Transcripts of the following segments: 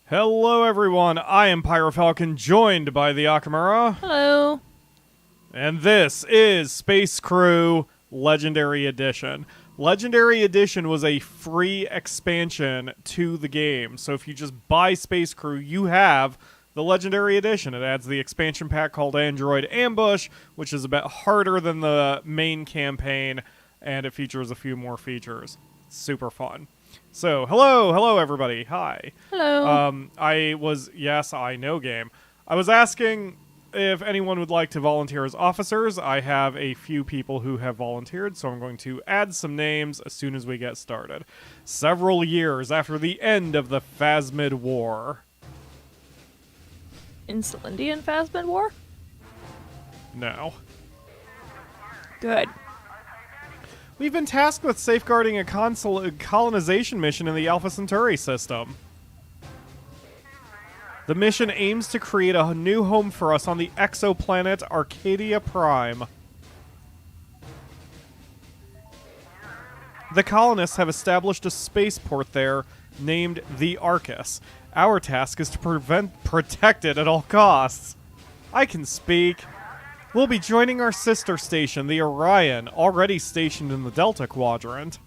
Hello everyone, I am PyroFalkon, joined by the Akamura. Hello. And this is Space Crew Legendary Edition. Legendary Edition was a free expansion to the game, so if you just buy Space Crew, you have the Legendary Edition. It adds the expansion pack called Android Ambush, which is a bit harder than the main campaign, and it features a few more features. Super fun. So, hello everybody, hi. Hello. Yes, I know game. I was asking if anyone would like to volunteer as officers. I have a few people who have volunteered, so I'm going to add some names as soon as we get started. Several years after the end of the Phasmid War. Insulindian Phasmid War? No. Good. We've been tasked with safeguarding a colonization mission in the Alpha Centauri system. The mission aims to create a new home for us on the exoplanet Arcadia Prime. The colonists have established a spaceport there named the Arcas. Our task is to protect it at all costs. I can speak. We'll be joining our sister station, the Orion, already stationed in the Delta Quadrant.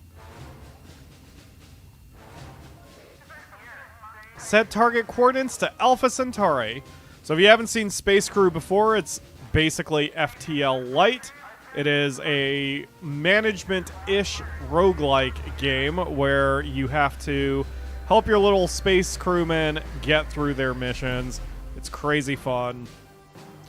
Set target coordinates to Alpha Centauri. So if you haven't seen Space Crew before, it's basically FTL Lite. It is a management-ish roguelike game where you have to help your little space crewmen get through their missions. It's crazy fun.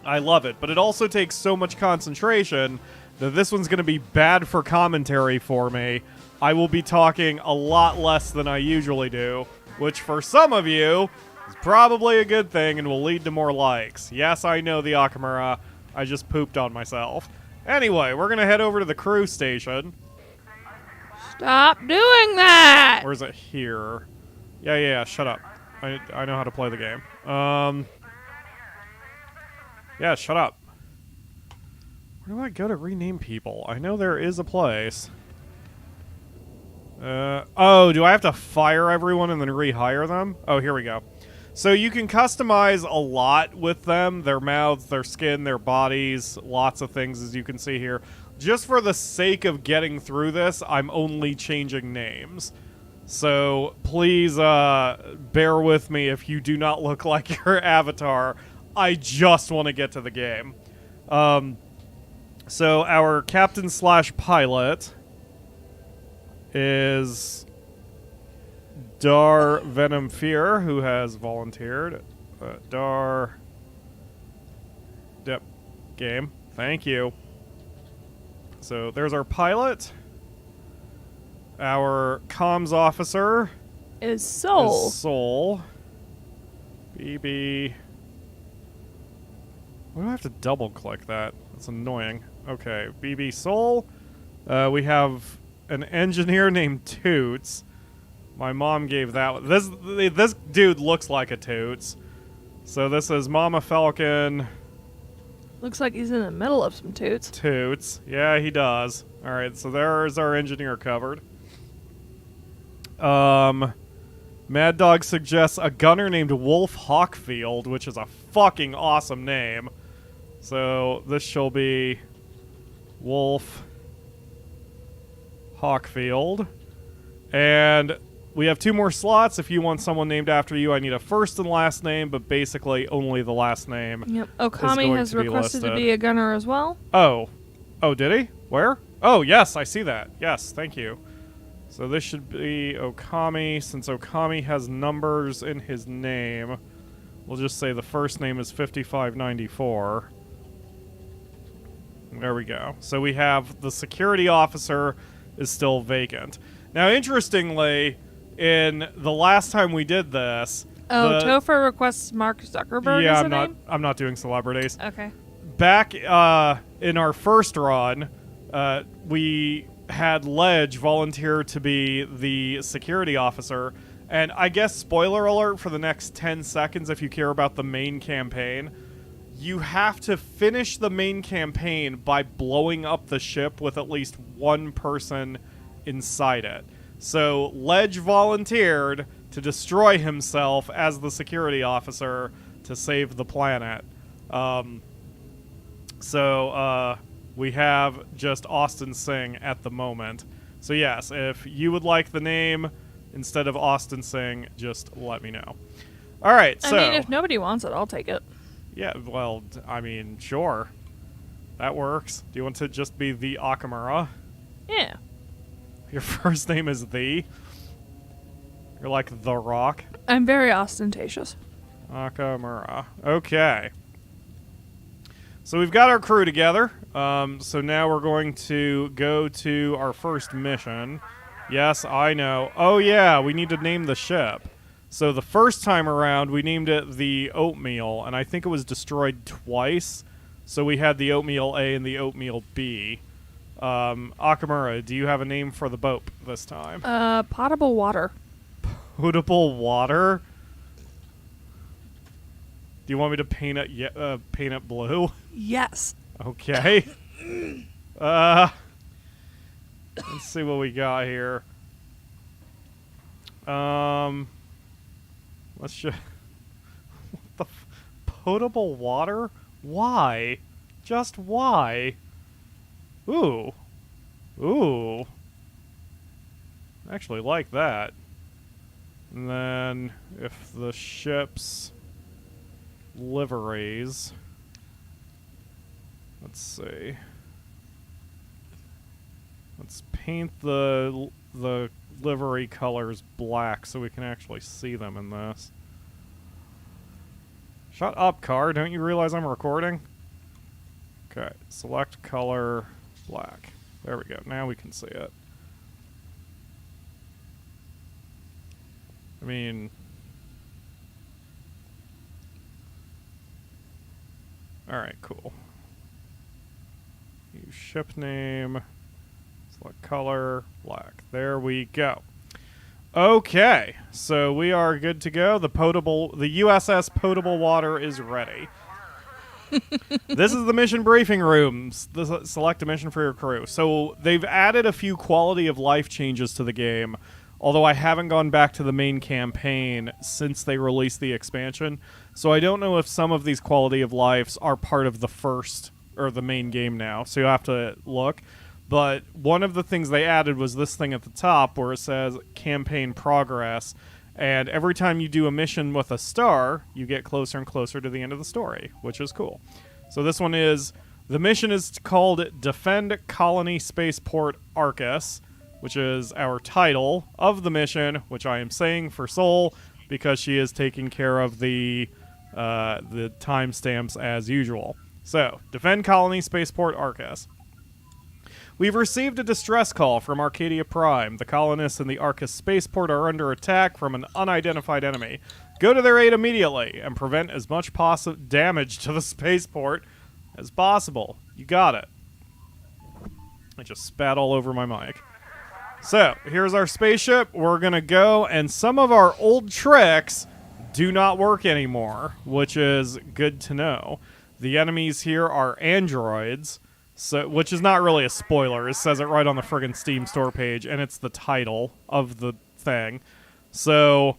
I love it, but it also takes so much concentration that this one's going to be bad for commentary for me. I will be talking a lot less than I usually do, which for some of you is probably a good thing and will lead to more likes. Yes, I know the Akamura. I just pooped on myself. Anyway, we're going to head over to the crew station. Stop doing that! Or is it here? Yeah, shut up. I know how to play the game. Yeah, shut up. Where do I go to rename people? I know there is a place. Oh, do I have to fire everyone and then rehire them? Oh, here we go. So you can customize a lot with them. Their mouths, their skin, their bodies, lots of things as you can see here. Just for the sake of getting through this, I'm only changing names. So please bear with me if you do not look like your avatar. I just want to get to the game. So our captain/pilot is Dar Venom Fear, who has volunteered. Yep. Game. Thank you. So there's our pilot. Our comms officer Is Soul. is Soul. BB. Why do I have to double-click that? That's annoying. Okay, BB Soul. We have an engineer named Toots. My mom gave that one. This dude looks like a Toots. So this is Mama Falcon. Looks like he's in the middle of some toots. Toots. Yeah, he does. Alright, so there's our engineer covered. Mad Dog suggests a gunner named Wolf Hawkfield, which is a fucking awesome name. So this shall be Wolf Hawkfield. And we have 2 more slots. If you want someone named after you, I need a first and last name, but basically only the last name. Yep. Okami has requested to be a gunner as well. Oh, did he? Where? Oh, yes, I see that. Yes, thank you. So this should be Okami. Since Okami has numbers in his name, we'll just say the first name is 5594. There we go. So we have the security officer is still vacant. Now, interestingly, in the last time we did this... Oh, Topher requests Mark Zuckerberg as a name? I'm not doing celebrities. Okay. Back in our first run, we had Ledge volunteer to be the security officer, and I guess spoiler alert for the next 10 seconds if you care about the main campaign, you have to finish the main campaign by blowing up the ship with at least one person inside it. So Ledge volunteered to destroy himself as the security officer to save the planet. So we have just Austin Singh at the moment. So yes, if you would like the name instead of Austin Singh, just let me know. All right, so... I mean, if nobody wants it, I'll take it. Yeah, well, I mean, sure. That works. Do you want to just be the Akamura? Yeah. Your first name is The? You're like The Rock? I'm very ostentatious. Akamura. Okay. So we've got our crew together. So now we're going to go to our first mission. Yes, I know. Oh yeah, we need to name the ship. So the first time around, we named it the Oatmeal, and I think it was destroyed twice. So we had the Oatmeal A and the Oatmeal B. Akamura, do you have a name for the boat this time? Potable water. Potable water? Do you want me to paint it blue? Yes. Okay. Let's see what we got here. Let's just... What the potable water? Why? Just why? Ooh. Ooh. I actually like that. And then, if the ship's liveries... Let's see. Let's paint the livery colors black so we can actually see them in this. Shut up, car. Don't you realize I'm recording? Okay, select color black. There we go. Now we can see it. I mean... Alright, cool. Use ship name. Select color, black. There we go. Okay, so we are good to go. The USS Potable Water is ready. This is the mission briefing rooms. Select a mission for your crew. So they've added a few quality of life changes to the game, although I haven't gone back to the main campaign since they released the expansion. So I don't know if some of these quality of lives are part of the first or the main game now. So you'll have to look. But one of the things they added was this thing at the top where it says campaign progress. And every time you do a mission with a star, you get closer and closer to the end of the story, which is cool. So this one is, the mission is called Defend Colony Spaceport Arcas, which is our title of the mission, which I am saying for Sol because she is taking care of the timestamps as usual. So, Defend Colony Spaceport Arcas. We've received a distress call from Arcadia Prime. The colonists in the Arcas spaceport are under attack from an unidentified enemy. Go to their aid immediately and prevent as much damage to the spaceport as possible. You got it. I just spat all over my mic. So, here's our spaceship. We're going to go, and some of our old tricks do not work anymore, which is good to know. The enemies here are androids. So, which is not really a spoiler. It says it right on the friggin' Steam store page, and it's the title of the thing. So,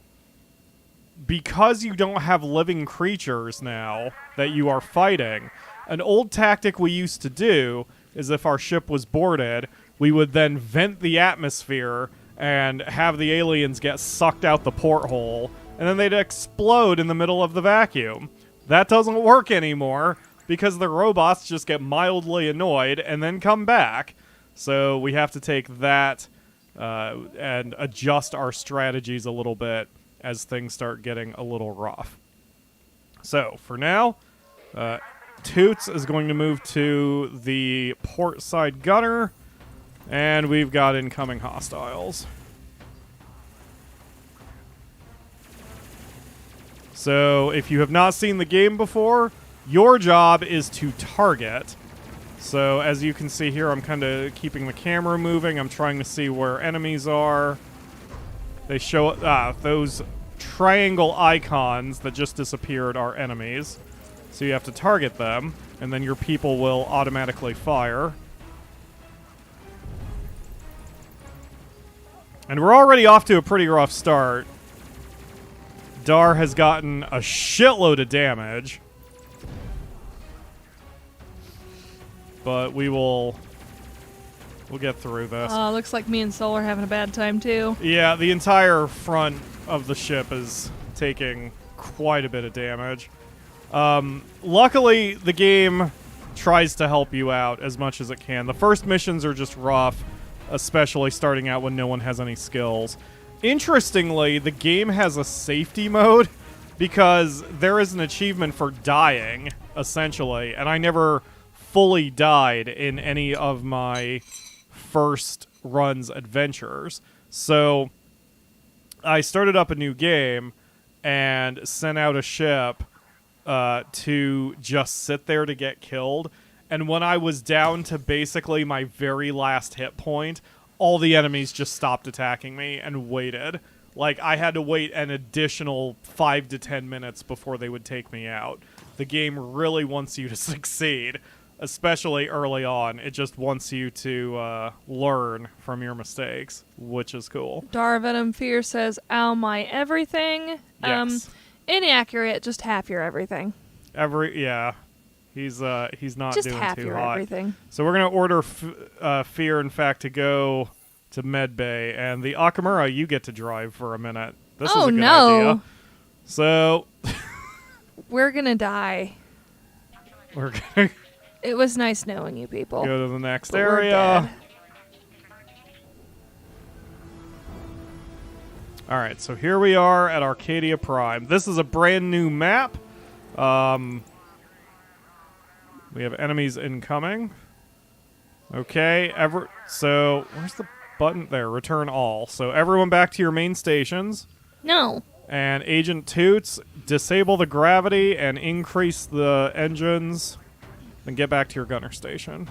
because you don't have living creatures now that you are fighting, an old tactic we used to do is if our ship was boarded, we would then vent the atmosphere and have the aliens get sucked out the porthole, and then they'd explode in the middle of the vacuum. That doesn't work anymore, because the robots just get mildly annoyed and then come back. So we have to take that and adjust our strategies a little bit as things start getting a little rough. So for now, Toots is going to move to the port side gunner, and we've got incoming hostiles. So if you have not seen the game before, your job is to target. So as you can see here, I'm kind of keeping the camera moving. I'm trying to see where enemies are. They show those triangle icons that just disappeared are enemies. So you have to target them, and then your people will automatically fire. And we're already off to a pretty rough start. Dar has gotten a shitload of damage. But we'll get through this. Looks like me and Sol are having a bad time too. Yeah, the entire front of the ship is taking quite a bit of damage. Luckily, the game tries to help you out as much as it can. The first missions are just rough, especially starting out when no one has any skills. Interestingly, the game has a safety mode because there is an achievement for dying, essentially, and I never fully died in any of my first run's adventures. So I started up a new game and sent out a ship to just sit there to get killed. And when I was down to basically my very last hit point, all the enemies just stopped attacking me and waited. Like, I had to wait an additional 5 to 10 minutes before they would take me out. The game really wants you to succeed, especially early on. It just wants you to learn from your mistakes, which is cool. Darvenom Fear says, ow, my everything. Yes. Inaccurate, just half your everything. Yeah. He's not just doing half too your hot. everything. So we're going to order Fear, in fact, to go to Medbay. And the Akamura, you get to drive for a minute. This is a good idea. So We're going to die. we're going to It was nice knowing you people. go to the next But we're area. dead. All right, so here we are at Arcadia Prime. This is a brand new map. We have enemies incoming. Okay, so where's the button? There, return all. So everyone back to your main stations. No. And Agent Toots, disable the gravity and increase the engines. Then get back to your gunner station.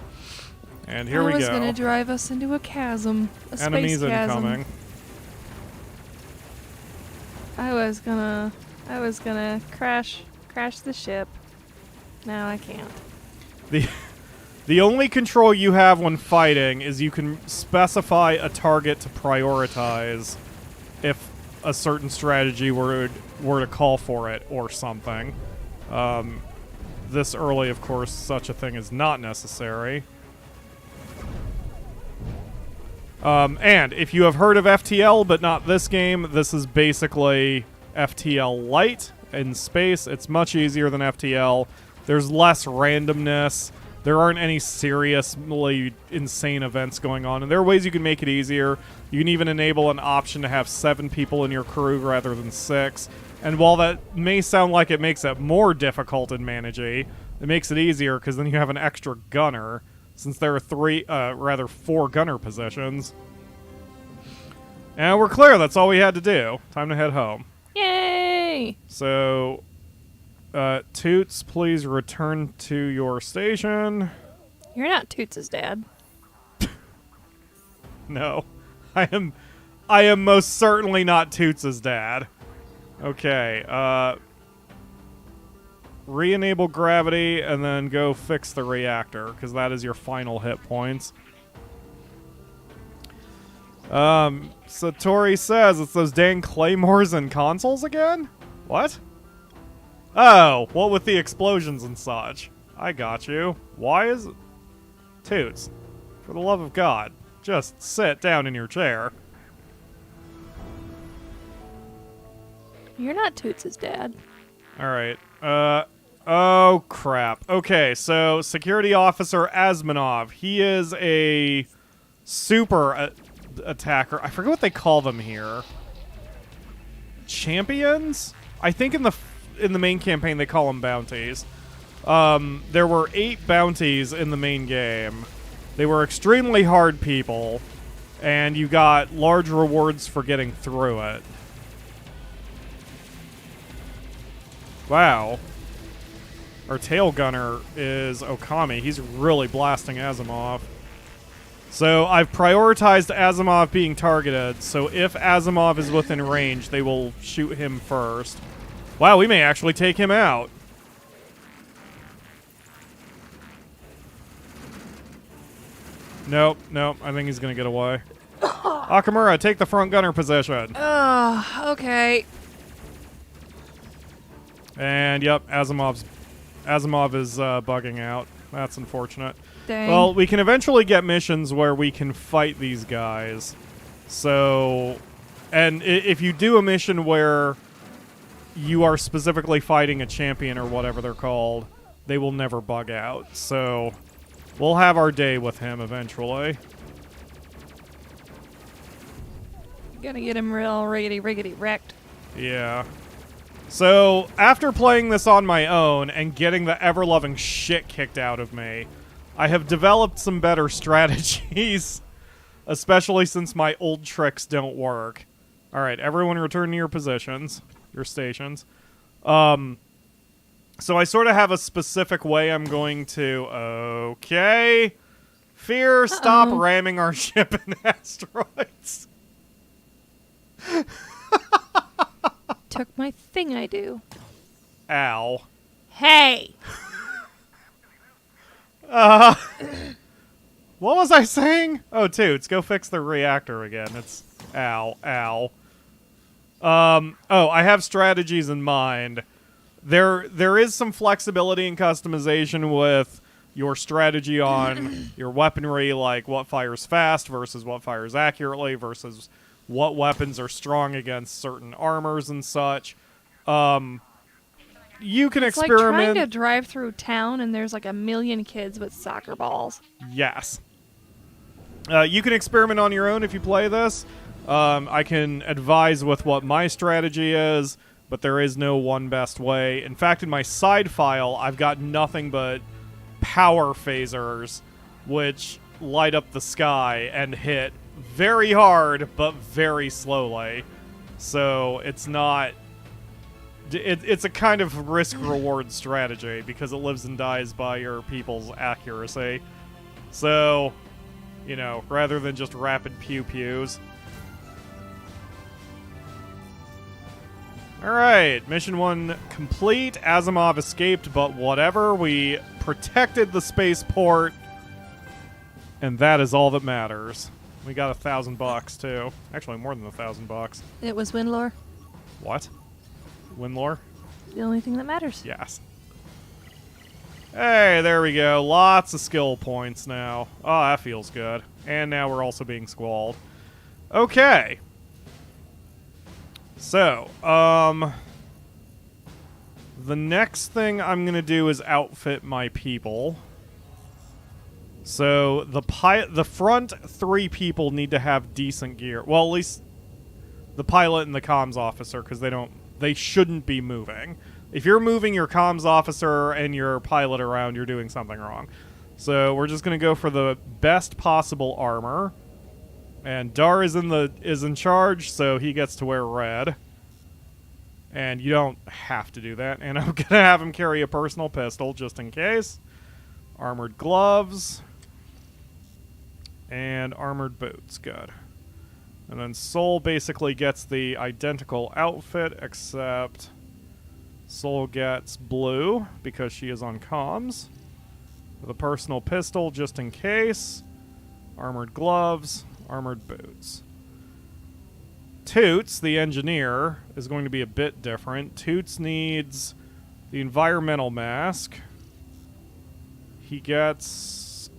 And here we go. I was going to drive us into a chasm. A Enemies space chasm. incoming. I was gonna crash the ship. Now I can't. The only control you have when fighting is you can specify a target to prioritize if a certain strategy were to call for it or something. This early, of course, such a thing is not necessary. And if you have heard of FTL, but not this game, this is basically FTL Lite in space. It's much easier than FTL. There's less randomness. There aren't any seriously insane events going on. And there are ways you can make it easier. You can even enable an option to have 7 people in your crew rather than 6. And while that may sound like it makes it more difficult in Managee, it makes it easier because then you have an extra gunner, since there are 4 gunner positions. And we're clear. That's all we had to do. Time to head home. Yay! So, Toots, please return to your station. You're not Toots' dad. No, I am most certainly not Toots' dad. Okay, re-enable gravity and then go fix the reactor, because that is your final hit points. Satori says it's those dang claymores and consoles again? What? Oh, what with the explosions and such. I got you. Why is it? Toots, for the love of God, just sit down in your chair. You're not Toots' dad. Alright, oh crap. Okay, so Security Officer Asimov, he is a super attacker. I forget what they call them here. Champions? I think in the main campaign they call them bounties. There were 8 bounties in the main game. They were extremely hard people, and you got large rewards for getting through it. Wow. Our tail gunner is Okami. He's really blasting Asimov. So I've prioritized Asimov being targeted, so if Asimov is within range, they will shoot him first. Wow, we may actually take him out. Nope, I think he's gonna get away. Akamura, take the front gunner position. Okay. And yep, Asimov is bugging out. That's unfortunate. Dang. Well, we can eventually get missions where we can fight these guys. So, and if you do a mission where you are specifically fighting a champion or whatever they're called, they will never bug out. So, we'll have our day with him eventually. Gonna get him real riggedy wrecked. Yeah. So, after playing this on my own and getting the ever-loving shit kicked out of me, I have developed some better strategies, especially since my old tricks don't work. Alright, everyone return to your positions, your stations. So I sort of have a specific way I'm going to... Okay. Fear, stop ramming our ship in asteroids. Took my thing I do. Ow. Hey! What was I saying? Oh, Toots, go fix the reactor again. It's... Ow, ow. Oh, I have strategies in mind. There is some flexibility and customization with your strategy on your weaponry, like what fires fast versus what fires accurately versus what weapons are strong against certain armors and such. You can It's like experiment. trying to drive through town and there's like a million kids with soccer balls. Yes. You can experiment on your own if you play this. I can advise with what my strategy is, but there is no one best way. In fact, in my side file, I've got nothing but power phasers, which light up the sky and hit very hard, but very slowly. So it's not... It's a kind of risk-reward strategy, because it lives and dies by your people's accuracy. So, you know, rather than just rapid pew-pews. Alright, mission 1 complete. Asimov escaped, but whatever. We protected the spaceport, and that is all that matters. We got $1,000 too. Actually, more than $1,000. It was Windlore. What? Winlore? The only thing that matters. Yes. Hey, there we go. Lots of skill points now. Oh, that feels good. And now we're also being squalled. Okay. So, the next thing I'm going to do is outfit my people. So, the front 3 people need to have decent gear. Well, at least the pilot and the comms officer, because they shouldn't be moving. If you're moving your comms officer and your pilot around, you're doing something wrong. So, we're just going to go for the best possible armor. And Dar is in charge, so he gets to wear red. And you don't have to do that. And I'm going to have him carry a personal pistol, just in case. Armored gloves. And armored boots. Good. And then Sol basically gets the identical outfit, except Sol gets blue, because she is on comms. With a personal pistol, just in case. Armored gloves. Armored boots. Toots, the engineer, is going to be a bit different. Toots needs the environmental mask. He gets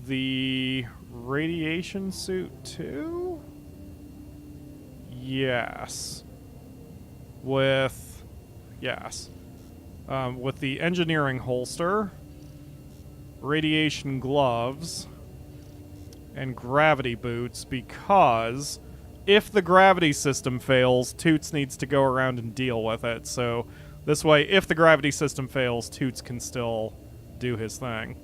the radiation suit too? Yes. With the engineering holster, radiation gloves, and gravity boots, because if the gravity system fails, Toots needs to go around and deal with it. So this way, if the gravity system fails, Toots can still do his thing.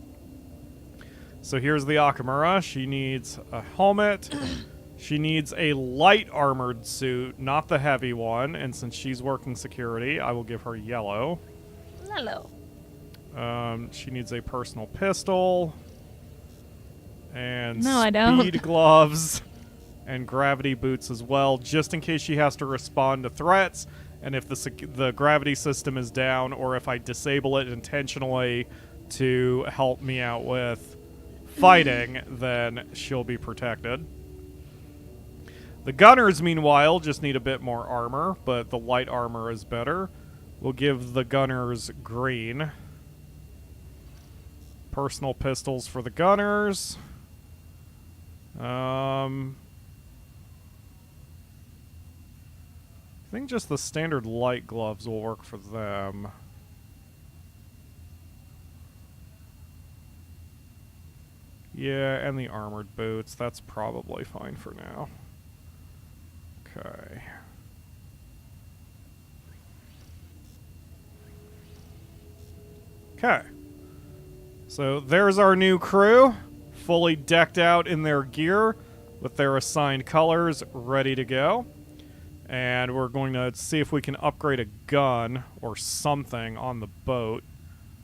So here's the Akamura. She needs a helmet. She needs a light armored suit, not the heavy one. And since she's working security, I will give her yellow. Hello. She needs a personal pistol. And No, I don't. speed gloves and gravity boots as well, just in case she has to respond to threats. And if the gravity system is down, or if I disable it intentionally to help me out with fighting, then she'll be protected. The gunners, meanwhile, just need a bit more armor, but the light armor is better. We'll give the gunners green. Personal pistols for the gunners. I think just the standard light gloves will work for them. Yeah, and the armored boots. That's probably fine for now. Okay. Okay. So there's our new crew, fully decked out in their gear with their assigned colors, ready to go. And we're going to see if we can upgrade a gun or something on the boat,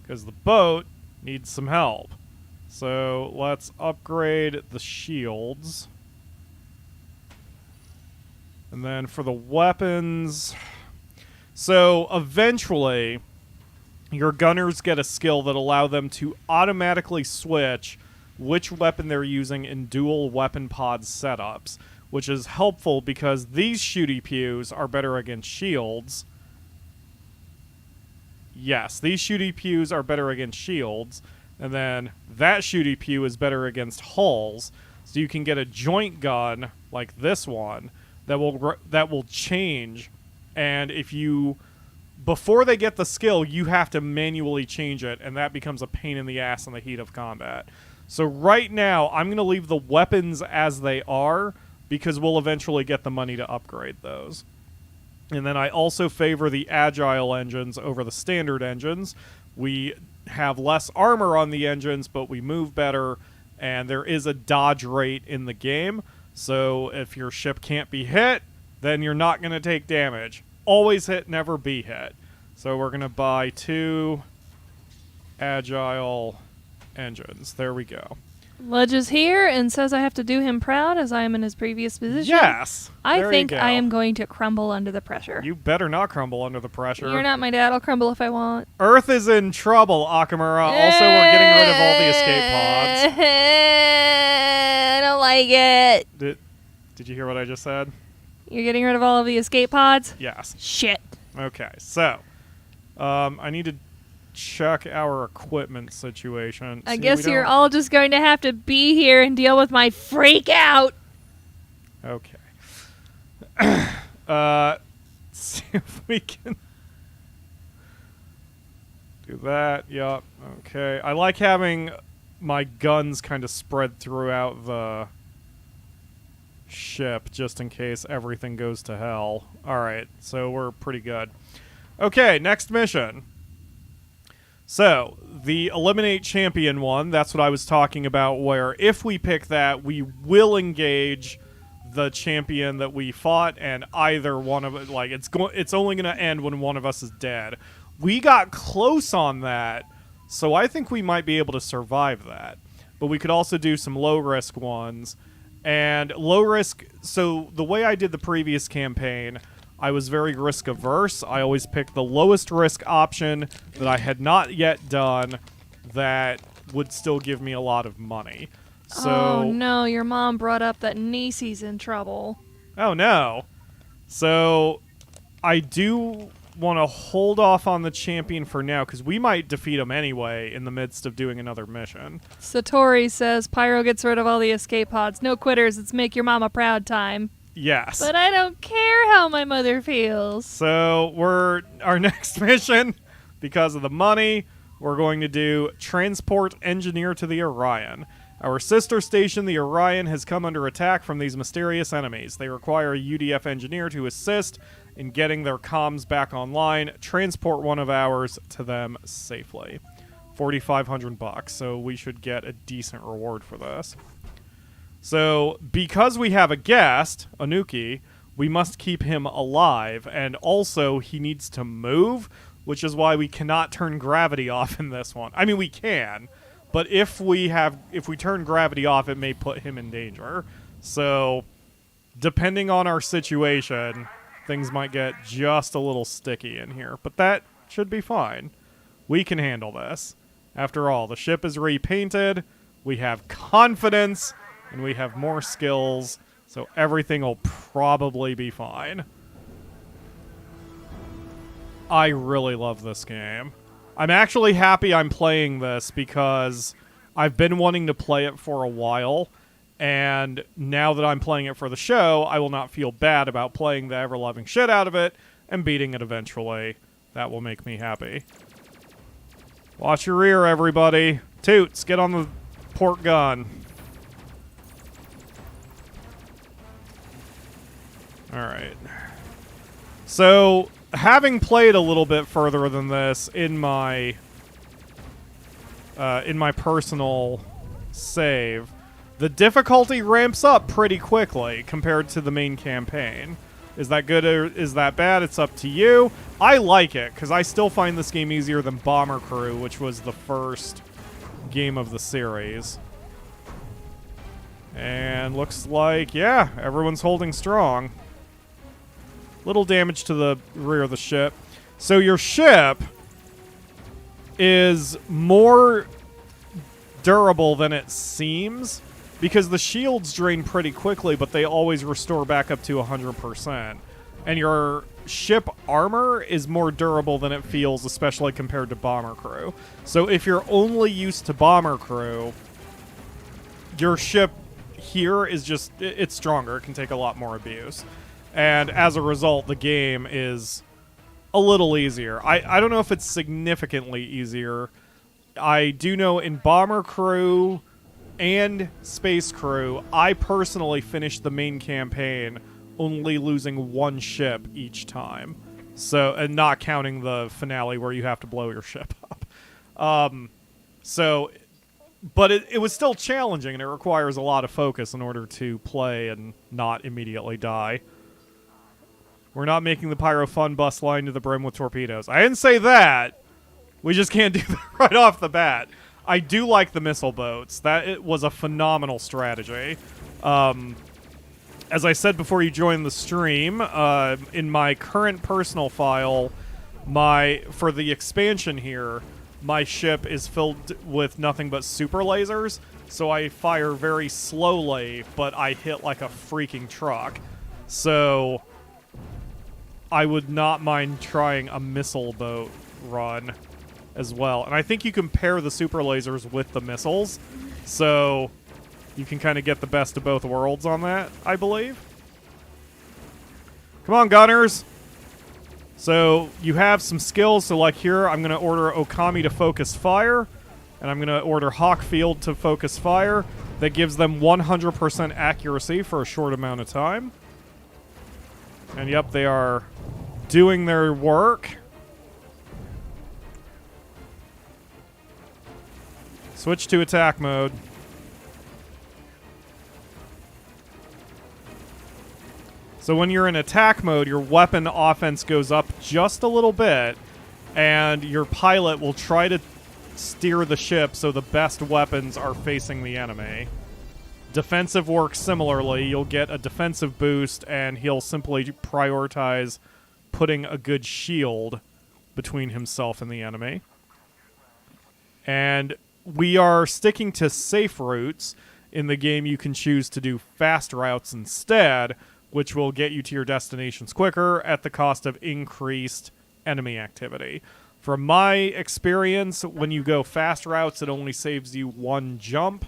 because the boat needs some help. So let's upgrade the shields. And then for the weapons... So eventually, your gunners get a skill that allow them to automatically switch which weapon they're using in dual weapon pod setups, which is helpful because these shooty pews are better against shields. Yes, these shooty pews are better against shields. And then that shooty pew is better against hulls. So you can get a joint gun like this one that will change. And if you, before they get the skill, you have to manually change it, and that becomes a pain in the ass in the heat of combat. So right now, I'm going to leave the weapons as they are, because we'll eventually get the money to upgrade those. And then I also favor the agile engines over the standard engines. We have less armor on the engines, but we move better, and there is a dodge rate in the game. So if your ship can't be hit, then you're not going to take damage. Always hit, never be hit. So we're going to buy 2 agile engines. There we go. Ludge is here and says I have to do him proud as I am in his previous position. Yes! I think I am going to crumble under the pressure. You better not crumble under the pressure. You're not my dad. I'll crumble if I want. Earth is in trouble, Akamura. Also, we're getting rid of all the escape pods. I don't like it. Did you hear what I just said? You're getting rid of all of the escape pods? Yes. Shit. Okay, so I need to check our equipment situation. I guess you're all just going to have to be here and deal with my freak out. Okay. See if we can do that. Yup. Okay. I like having my guns kind of spread throughout the ship just in case everything goes to hell. Alright, so we're pretty good. Okay, next mission. So, the Eliminate Champion one, that's what I was talking about, where if we pick that, we will engage the champion that we fought, and either one of it, like, it's only going to end when one of us is dead. We got close on that, so I think we might be able to survive that. But we could also do some low-risk ones. And low-risk, so the way I did the previous campaign, I was very risk-averse. I always picked the lowest risk option that I had not yet done that would still give me a lot of money. So, oh no, your mom brought up that Nisi's in trouble. Oh no. So, I do want to hold off on the champion for now, because we might defeat him anyway in the midst of doing another mission. Satori says Pyro gets rid of all the escape pods. No quitters, it's make your mama proud time. Yes. But I don't care how my mother feels. So, our next mission, because of the money, we're going to do Transport Engineer to the Orion. Our sister station, the Orion, has come under attack from these mysterious enemies. They require a UDF engineer to assist in getting their comms back online. Transport one of ours to them safely. $4,500, so we should get a decent reward for this. So, because we have a guest, Anuki, we must keep him alive, and also he needs to move, which is why we cannot turn gravity off in this one. I mean, we can, but if we turn gravity off, it may put him in danger. So, depending on our situation, things might get just a little sticky in here, but that should be fine. We can handle this. After all, the ship is repainted, we have confidence, and we have more skills, so everything will probably be fine. I really love this game. I'm actually happy I'm playing this because I've been wanting to play it for a while, and now that I'm playing it for the show, I will not feel bad about playing the ever-loving shit out of it and beating it eventually. That will make me happy. Watch your rear, everybody. Toots, get on the port gun. Alright. So, having played a little bit further than this in my personal save, the difficulty ramps up pretty quickly compared to the main campaign. Is that good or is that bad? It's up to you. I like it, because I still find this game easier than Bomber Crew, which was the first game of the series. And looks like, yeah, everyone's holding strong. Little damage to the rear of the ship. So your ship is more durable than it seems, because the shields drain pretty quickly, but they always restore back up to 100%. And your ship armor is more durable than it feels, especially compared to Bomber Crew. So if you're only used to Bomber Crew, your ship here is just, it's stronger. It can take a lot more abuse. And as a result, the game is a little easier. I don't know if it's significantly easier. I do know in Bomber Crew and Space Crew, I personally finished the main campaign only losing one ship each time. So, and not counting the finale where you have to blow your ship up. But it was still challenging, and it requires a lot of focus in order to play and not immediately die. We're not making the PyroFalkon bus line to the brim with torpedoes. I didn't say that. We just can't do that right off the bat. I do like the missile boats. It was a phenomenal strategy. As I said before you joined the stream, in my current personal file, for the expansion here, my ship is filled with nothing but super lasers, so I fire very slowly, but I hit like a freaking truck. So I would not mind trying a missile boat run as well. And I think you can pair the super lasers with the missiles, so you can kind of get the best of both worlds on that, I believe. Come on, gunners! So you have some skills, so like here, I'm going to order Okami to focus fire, and I'm going to order Hawkfield to focus fire. That gives them 100% accuracy for a short amount of time. And yep, they are doing their work. Switch to attack mode. So when you're in attack mode, your weapon offense goes up just a little bit, and your pilot will try to steer the ship so the best weapons are facing the enemy. Defensive works similarly. You'll get a defensive boost, and he'll simply prioritize putting a good shield between himself and the enemy. And we are sticking to safe routes. In the game, you can choose to do fast routes instead, which will get you to your destinations quicker at the cost of increased enemy activity. From my experience, when you go fast routes, it only saves you one jump,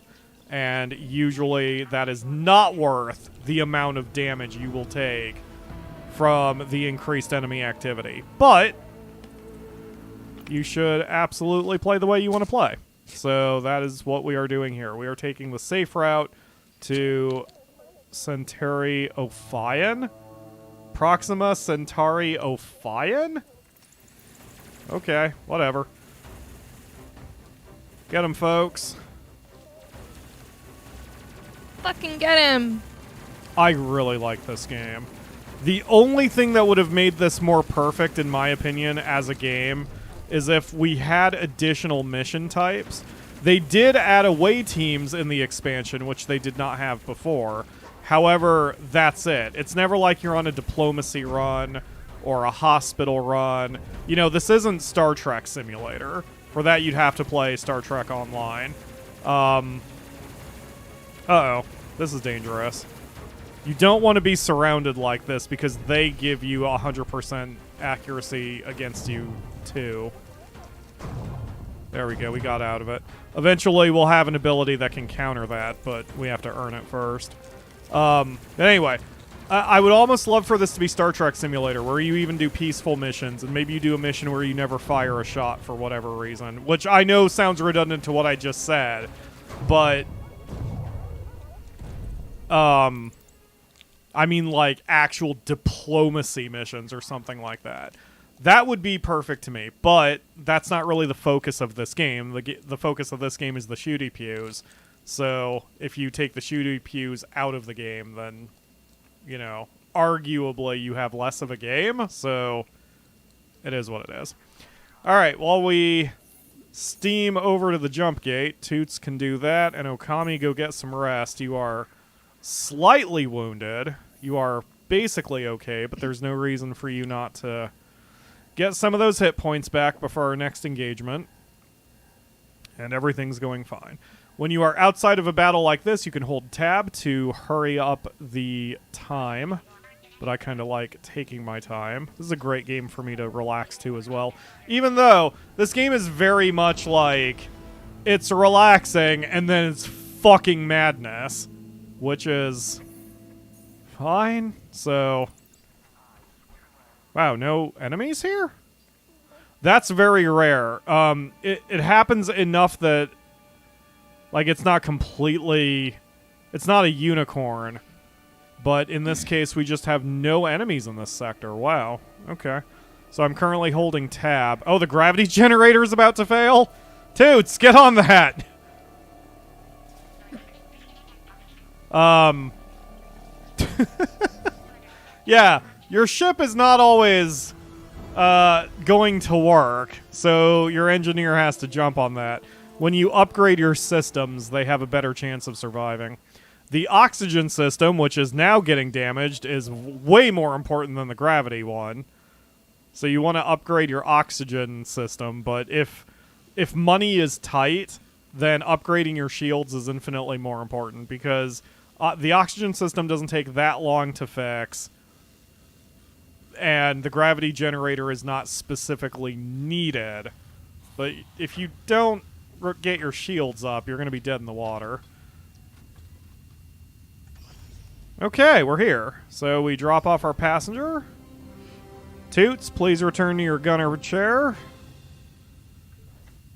and usually that is not worth the amount of damage you will take from the increased enemy activity. But you should absolutely play the way you want to play. So that is what we are doing here. We are taking the safe route to Centauri Ophion? Proxima Centauri Ophion? Okay, whatever. Get him, folks. Fucking get him! I really like this game. The only thing that would have made this more perfect, in my opinion, as a game, is if we had additional mission types. They did add away teams in the expansion, which they did not have before. However, that's it. It's never like you're on a diplomacy run or a hospital run. You know, this isn't Star Trek Simulator. For that, you'd have to play Star Trek Online. Uh-oh. This is dangerous. You don't want to be surrounded like this because they give you 100% accuracy against you, too. There we go, we got out of it. Eventually, we'll have an ability that can counter that, but we have to earn it first. But anyway, I would almost love for this to be Star Trek Simulator, where you even do peaceful missions, and maybe you do a mission where you never fire a shot for whatever reason, which I know sounds redundant to what I just said, but... I mean, like, actual diplomacy missions or something like that. That would be perfect to me, but that's not really the focus of this game. The focus of this game is the shooty pews. So, if you take the shooty pews out of the game, then, you know, arguably you have less of a game. So, it is what it is. Alright, while we steam over to the jump gate, Toots can do that, and Okami, go get some rest. You are slightly wounded. You are basically okay, but there's no reason for you not to get some of those hit points back before our next engagement. And everything's going fine. When you are outside of a battle like this, you can hold tab to hurry up the time. But I kind of like taking my time. This is a great game for me to relax to as well. Even though this game is very much like, it's relaxing and then it's fucking madness. Which is fine. So, wow, no enemies here? That's very rare. It happens enough that, like, it's not completely... It's not a unicorn. But in this case, we just have no enemies in this sector. Wow. Okay. So I'm currently holding tab. Oh, the gravity generator is about to fail? Toots, get on that! Yeah, your ship is not always going to work, so your engineer has to jump on that. When you upgrade your systems, they have a better chance of surviving. The oxygen system, which is now getting damaged, is way more important than the gravity one. So you want to upgrade your oxygen system, but if money is tight, then upgrading your shields is infinitely more important, because the oxygen system doesn't take that long to fix, and the gravity generator is not specifically needed. But if you don't get your shields up, you're going to be dead in the water. Okay, we're here. So we drop off our passenger. Toots, please return to your gunner chair.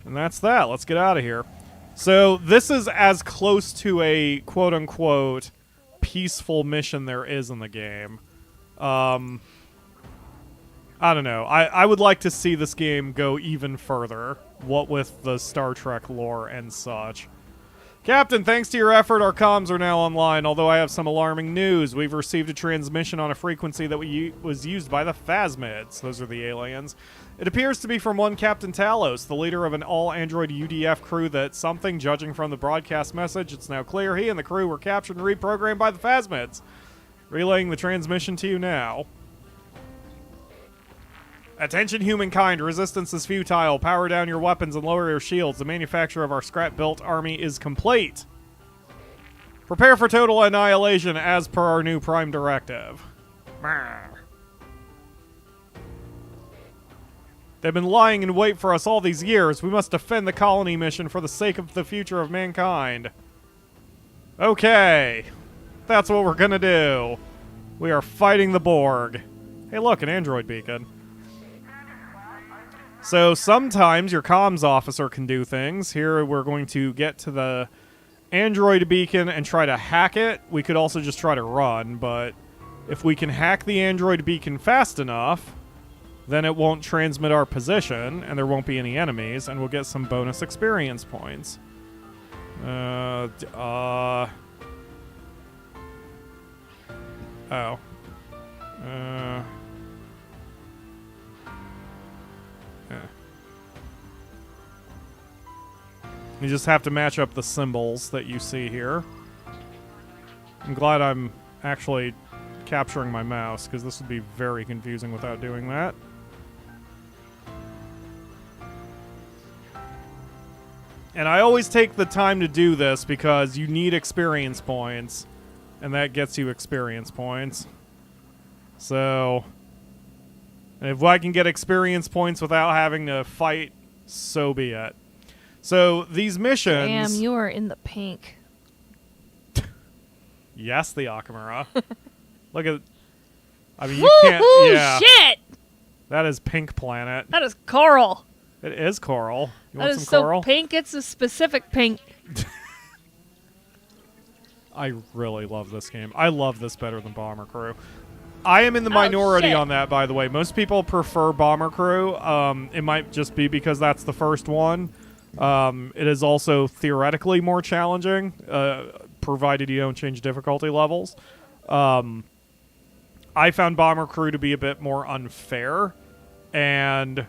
And that's that. Let's get out of here. So this is as close to a quote-unquote peaceful mission there is in the game. I don't know. I would like to see this game go even further, what with the Star Trek lore and such. Captain, thanks to your effort, our comms are now online, although I have some alarming news. We've received a transmission on a frequency that was used by the Phasmids. Those are the aliens. It appears to be from one Captain Talos, the leader of an all-android UDF crew that something, judging from the broadcast message, it's now clear he and the crew were captured and reprogrammed by the Phasmids. Relaying the transmission to you now. Attention humankind, resistance is futile. Power down your weapons and lower your shields. The manufacture of our scrap-built army is complete. Prepare for total annihilation as per our new Prime Directive. They've been lying in wait for us all these years. We must defend the colony mission for the sake of the future of mankind. Okay. That's what we're gonna do. We are fighting the Borg. Hey look, an android beacon. So sometimes your comms officer can do things. Here we're going to get to the android beacon and try to hack it. We could also just try to run, but if we can hack the android beacon fast enough, then it won't transmit our position, and there won't be any enemies, and we'll get some bonus experience points. Oh. You just have to match up the symbols that you see here. I'm glad I'm actually capturing my mouse, because this would be very confusing without doing that. And I always take the time to do this because you need experience points, and that gets you experience points. So, And if I can get experience points without having to fight, so be it. So these missions... Damn, you are in the pink. Yes, the Akamura. Look at... I mean, you can't... Yeah. Shit! That is Pink Planet. That is coral. It is coral. You That want is some coral? so pink, it's a specific pink. I really love this game. I love this better than Bomber Crew. I am in the minority shit. on that, by the way. Most people prefer Bomber Crew. It might just be because that's the first one. It is also theoretically more challenging, provided you don't change difficulty levels. I found Bomber Crew to be a bit more unfair, and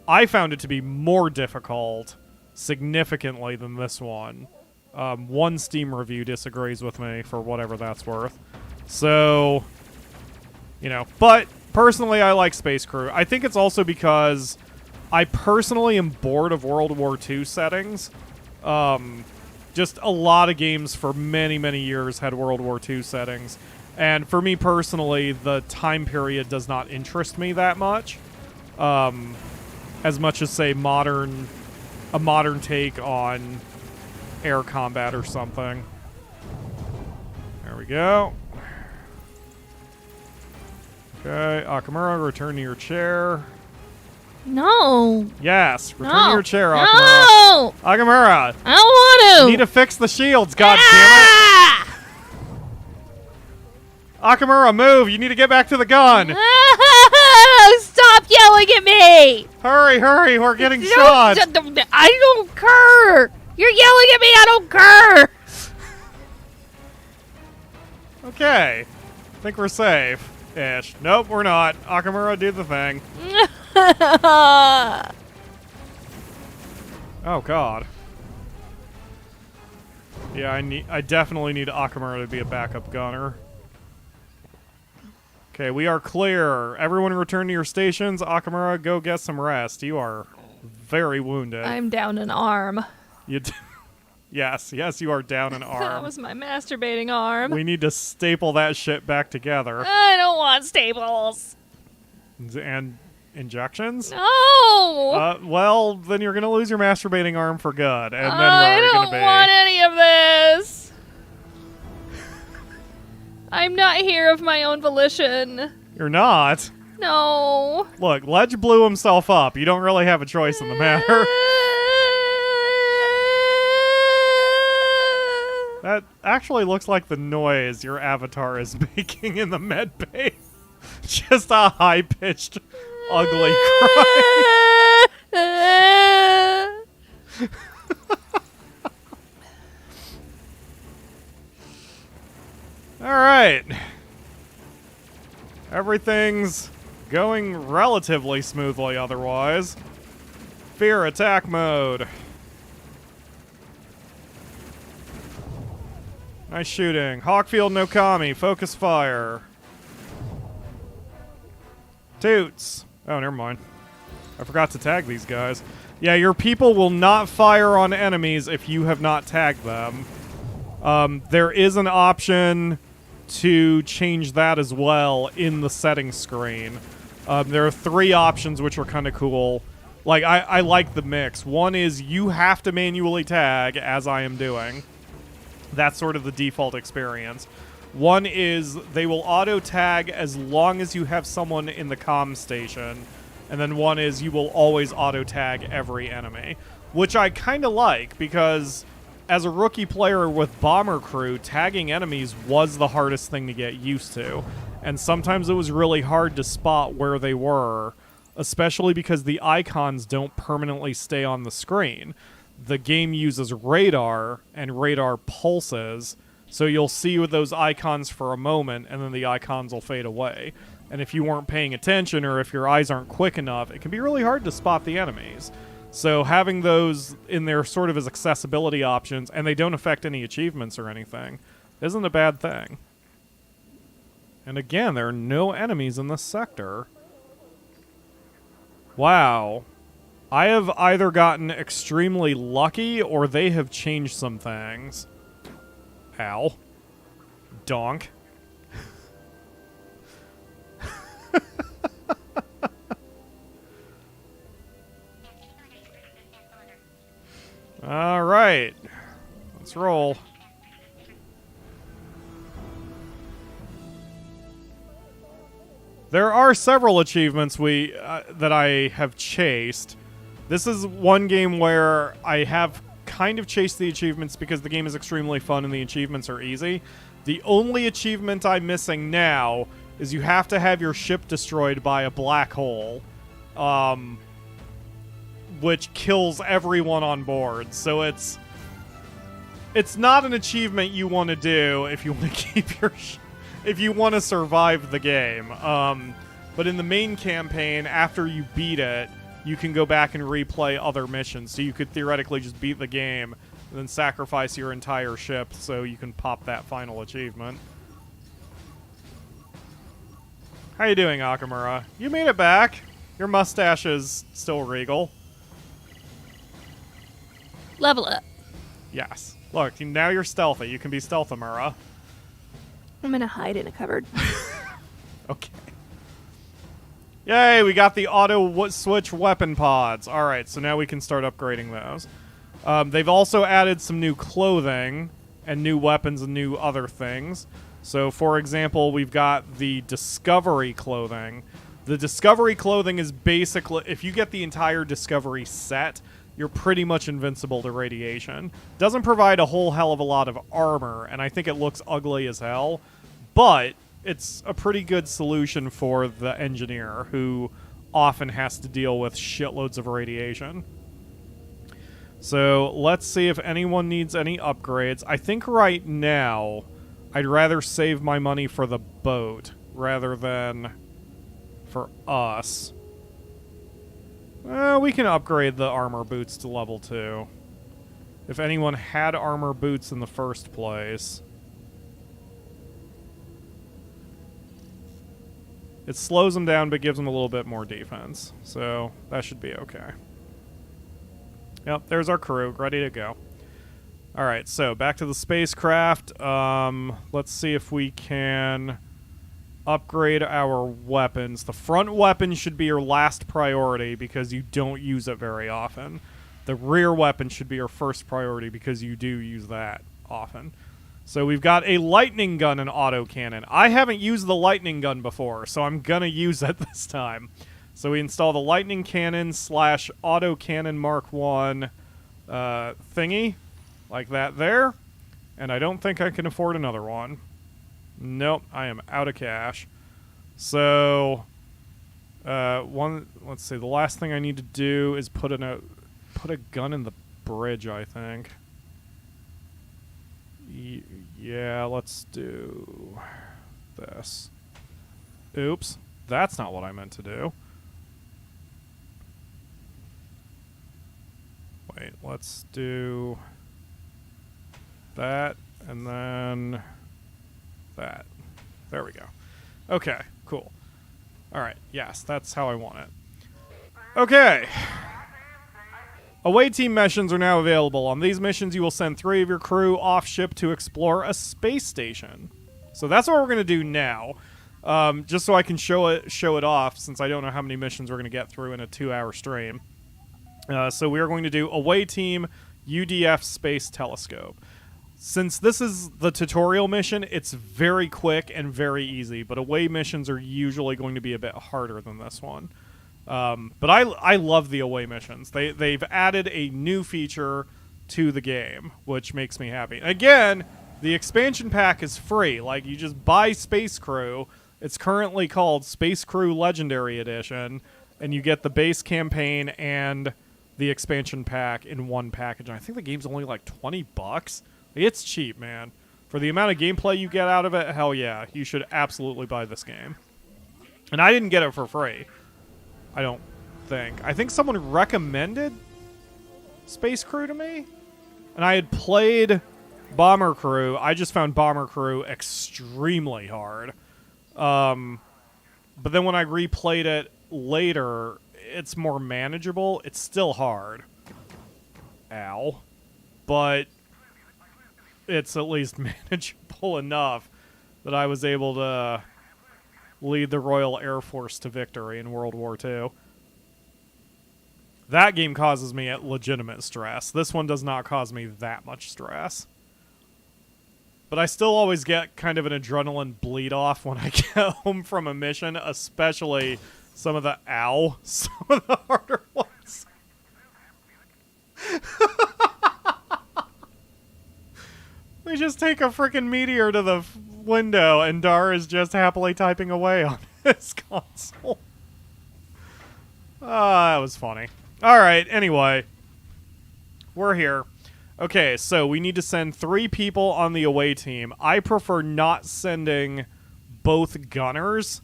I found it to be more difficult significantly than this one. One Steam review disagrees with me for whatever that's worth. So, you know, but personally I like Space Crew. I think it's also because I personally am bored of World War II settings. Just a lot of games for many, many years had World War II settings. And for me personally, the time period does not interest me that much. As much as, say, a modern take on air combat or something. There we go. Okay, Akamura, return to your chair. No. Yes, return No. to your chair, Akamura. No. Akamura, I don't want to. you need to fix the shields, goddammit. Ah! Akamura, move! You need to get back to the gun! Stop yelling at me! Hurry, hurry, we're getting shot! I don't care! You're yelling at me, I don't care! Okay. I think we're safe-ish. Nope, we're not. Akamura, do the thing. Oh, God. Yeah, I definitely need Akamura to be a backup gunner. Okay, we are clear. Everyone return to your stations. Akamura, go get some rest. You are very wounded. I'm down an arm. Yes, you are down an arm. That was my masturbating arm. We need to staple that shit back together. I don't want staples. And injections? No! Well, then you're going to lose your masturbating arm for good. And then I where are you going don't to be? want any of this. I'm not here of my own volition. You're not. No. Look, Ledge blew himself up. You don't really have a choice in the matter. That actually looks like the noise your avatar is making in the med bay. Just a high-pitched, ugly cry. Alright. Everything's going relatively smoothly otherwise. Fear attack mode. Nice shooting. Hawkfield no Kami. Focus fire. Toots. Oh, never mind. I forgot to tag these guys. Yeah, your people will not fire on enemies if you have not tagged them. There is an option to change that as well in the settings screen. There are 3 options which are kind of cool. Like, I like the mix. One is you have to manually tag, as I am doing. That's sort of the default experience. One is they will auto-tag as long as you have someone in the comm station. And then one is you will always auto-tag every enemy. Which I kind of like, because as a rookie player with Bomber Crew, tagging enemies was the hardest thing to get used to. And sometimes it was really hard to spot where they were, especially because the icons don't permanently stay on the screen. The game uses radar, and radar pulses, so you'll see with those icons for a moment, and then the icons will fade away. And if you weren't paying attention, or if your eyes aren't quick enough, it can be really hard to spot the enemies. So having those in there sort of as accessibility options, and they don't affect any achievements or anything, isn't a bad thing. And again, there are no enemies in this sector. Wow. I have either gotten extremely lucky, or they have changed some things. Ow. Donk. All right. Let's roll. There are several achievements that I have chased. This is one game where I have kind of chased the achievements because the game is extremely fun and the achievements are easy. The only achievement I'm missing now is you have to have your ship destroyed by a black hole, which kills everyone on board. So it's not an achievement you want to do if you want to keep your if you want to survive the game. But in the main campaign, after you beat it, you can go back and replay other missions. So you could theoretically just beat the game and then sacrifice your entire ship so you can pop that final achievement. How you doing, Akamura? You made it back. Your mustache is still regal. Level up. Yes. Look, now you're stealthy. You can be Stealthamura. I'm gonna hide in a cupboard. Okay. Yay, we got the auto-switch weapon pods. Alright, so now we can start upgrading those. They've also added some new clothing and new weapons and new other things. So, for example, we've got the Discovery clothing. The Discovery clothing is basically, if you get the entire Discovery set, you're pretty much invincible to radiation. Doesn't provide a whole hell of a lot of armor, and I think it looks ugly as hell, but it's a pretty good solution for the engineer, who often has to deal with shitloads of radiation. So let's see if anyone needs any upgrades. I think right now I'd rather save my money for the boat rather than for us. We can upgrade the armor boots to level 2. If anyone had armor boots in the first place. It slows them down but gives them a little bit more defense. So that should be okay. Yep, there's our crew, ready to go. Alright, so back to the spacecraft. Let's see if we can upgrade our weapons. The front weapon should be your last priority because you don't use it very often. The rear weapon should be your first priority because you do use that often. So we've got a lightning gun and autocannon. I haven't used the lightning gun before, so I'm gonna use it this time. So we install the lightning cannon / autocannon Mark 1 thingy, like that there. And I don't think I can afford another one. Nope, I am out of cash. So, let's see, the last thing I need to do is put a gun in the bridge, I think. Yeah, let's do this. Oops, that's not what I meant to do. Wait, let's do that, and then that. There we go. Okay, cool. Alright, yes, that's how I want it. Okay. Away team missions are now available. On these missions, you will send 3 of your crew off-ship to explore a space station. So that's what we're going to do now. Just so I can show it off, since I don't know how many missions we're going to get through in a 2-hour stream. So we are going to do Away Team UDF Space Telescope. Since this is the tutorial mission, it's very quick and very easy, but away missions are usually going to be a bit harder than this one. But I love the away missions. They've added a new feature to the game, which makes me happy. Again, the expansion pack is free. Like, you just buy Space Crew. It's currently called Space Crew Legendary Edition, and you get the base campaign and the expansion pack in one package. And I think the game's only like $20. It's cheap, man. For the amount of gameplay you get out of it, hell yeah. You should absolutely buy this game. And I didn't get it for free. I don't think. I think someone recommended Space Crew to me. And I had played Bomber Crew. I just found Bomber Crew extremely hard. But then when I replayed it later, it's more manageable. It's still hard. Ow. But it's at least manageable enough that I was able to lead the Royal Air Force to victory in World War II. That game causes me legitimate stress. This one does not cause me that much stress. But I still always get kind of an adrenaline bleed off when I get home from a mission, especially some of the some of the harder ones. We just take a freaking meteor to the window and Dar is just happily typing away on his console. That was funny. Alright, anyway. We're here. Okay, so we need to send 3 people on the away team. I prefer not sending both gunners,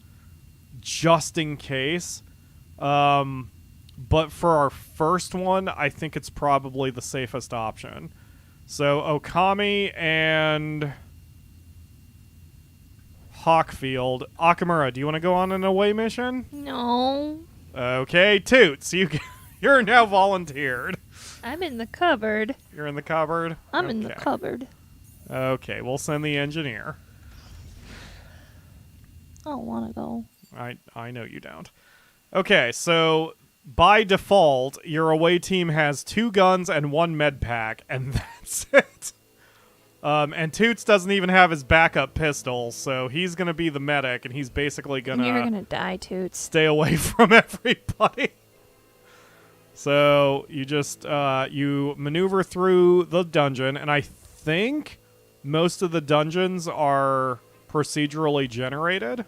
just in case. But for our first one, I think it's probably the safest option. So Okami and Hawkfield. Akamura, do you want to go on an away mission? No. Okay, Toots, you're now volunteered. I'm in the cupboard. You're in the cupboard? I'm in the cupboard. Okay, we'll send the engineer. I don't want to go. I know you don't. Okay, so by default, your away team has 2 guns and 1 med pack, and that's it. And Toots doesn't even have his backup pistol, so he's going to be the medic, and he's basically going to... You're going to die, Toots. Stay away from everybody. So you just, you maneuver through the dungeon, and I think most of the dungeons are procedurally generated,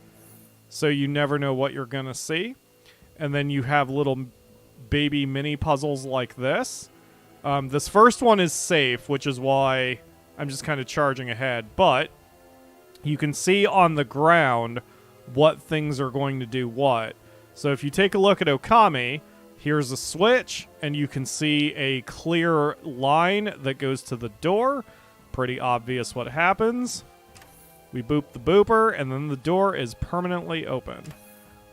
so you never know what you're going to see. And then you have little baby mini puzzles like this. This first one is safe, which is why I'm just kind of charging ahead. But you can see on the ground what things are going to do what. So if you take a look at Okami, here's a switch, and you can see a clear line that goes to the door. Pretty obvious what happens. We boop the booper, and then the door is permanently open.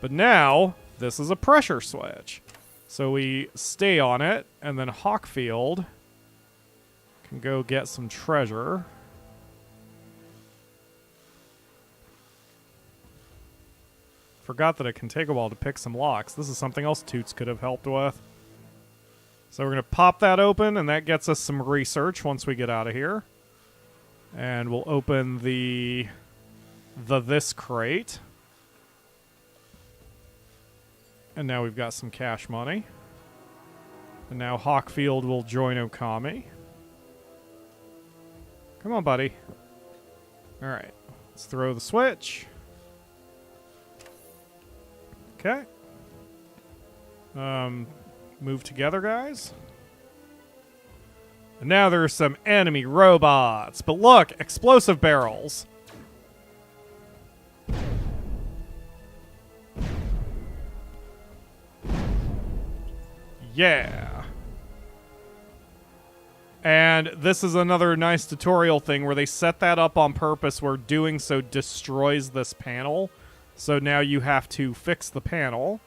But now, this is a pressure switch. So we stay on it, and then Hawkfield can go get some treasure. Forgot that it can take a while to pick some locks. This is something else Toots could have helped with. So we're going to pop that open, and that gets us some research once we get out of here. And we'll open the this crate. And now we've got some cash money. And now Hawkfield will join Okami. Come on, buddy. Alright. Let's throw the switch. Okay. Move together, guys. And now there are some enemy robots. But look, explosive barrels. Yeah. And this is another nice tutorial thing where they set that up on purpose where doing so destroys this panel. So now you have to fix the panel.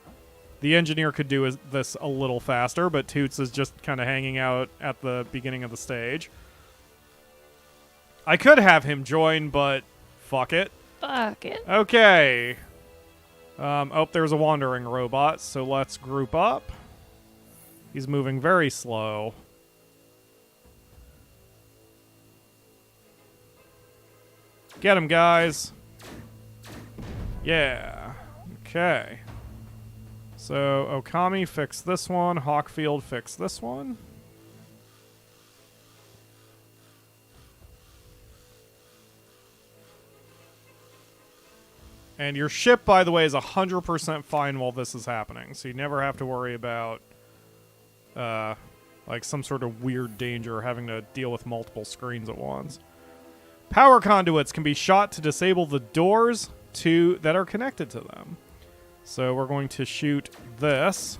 The engineer could do this a little faster, but Toots is just kind of hanging out at the beginning of the stage. I could have him join, but fuck it. Fuck it. Okay. Oh, there's a wandering robot, so let's group up. He's moving very slow. Get him, guys. Yeah. Okay. So, Okami fixed this one. Hawkfield fixed this one. And your ship, by the way, is 100% fine while this is happening. So you never have to worry about, like, some sort of weird danger having to deal with multiple screens at once. Power conduits can be shot to disable the doors that are connected to them. So we're going to shoot this.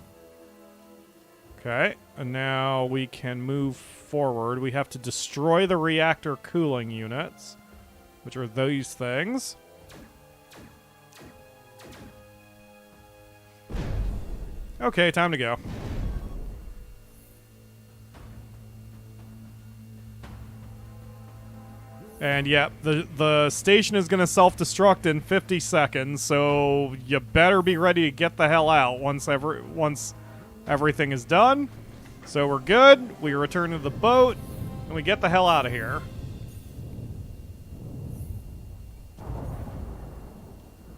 Okay, and now we can move forward. We have to destroy the reactor cooling units, which are these things. Okay, time to go. And yeah, the station is going to self-destruct in 50 seconds, so you better be ready to get the hell out once Everything is done. So we're good. We return to the boat, and we get the hell out of here.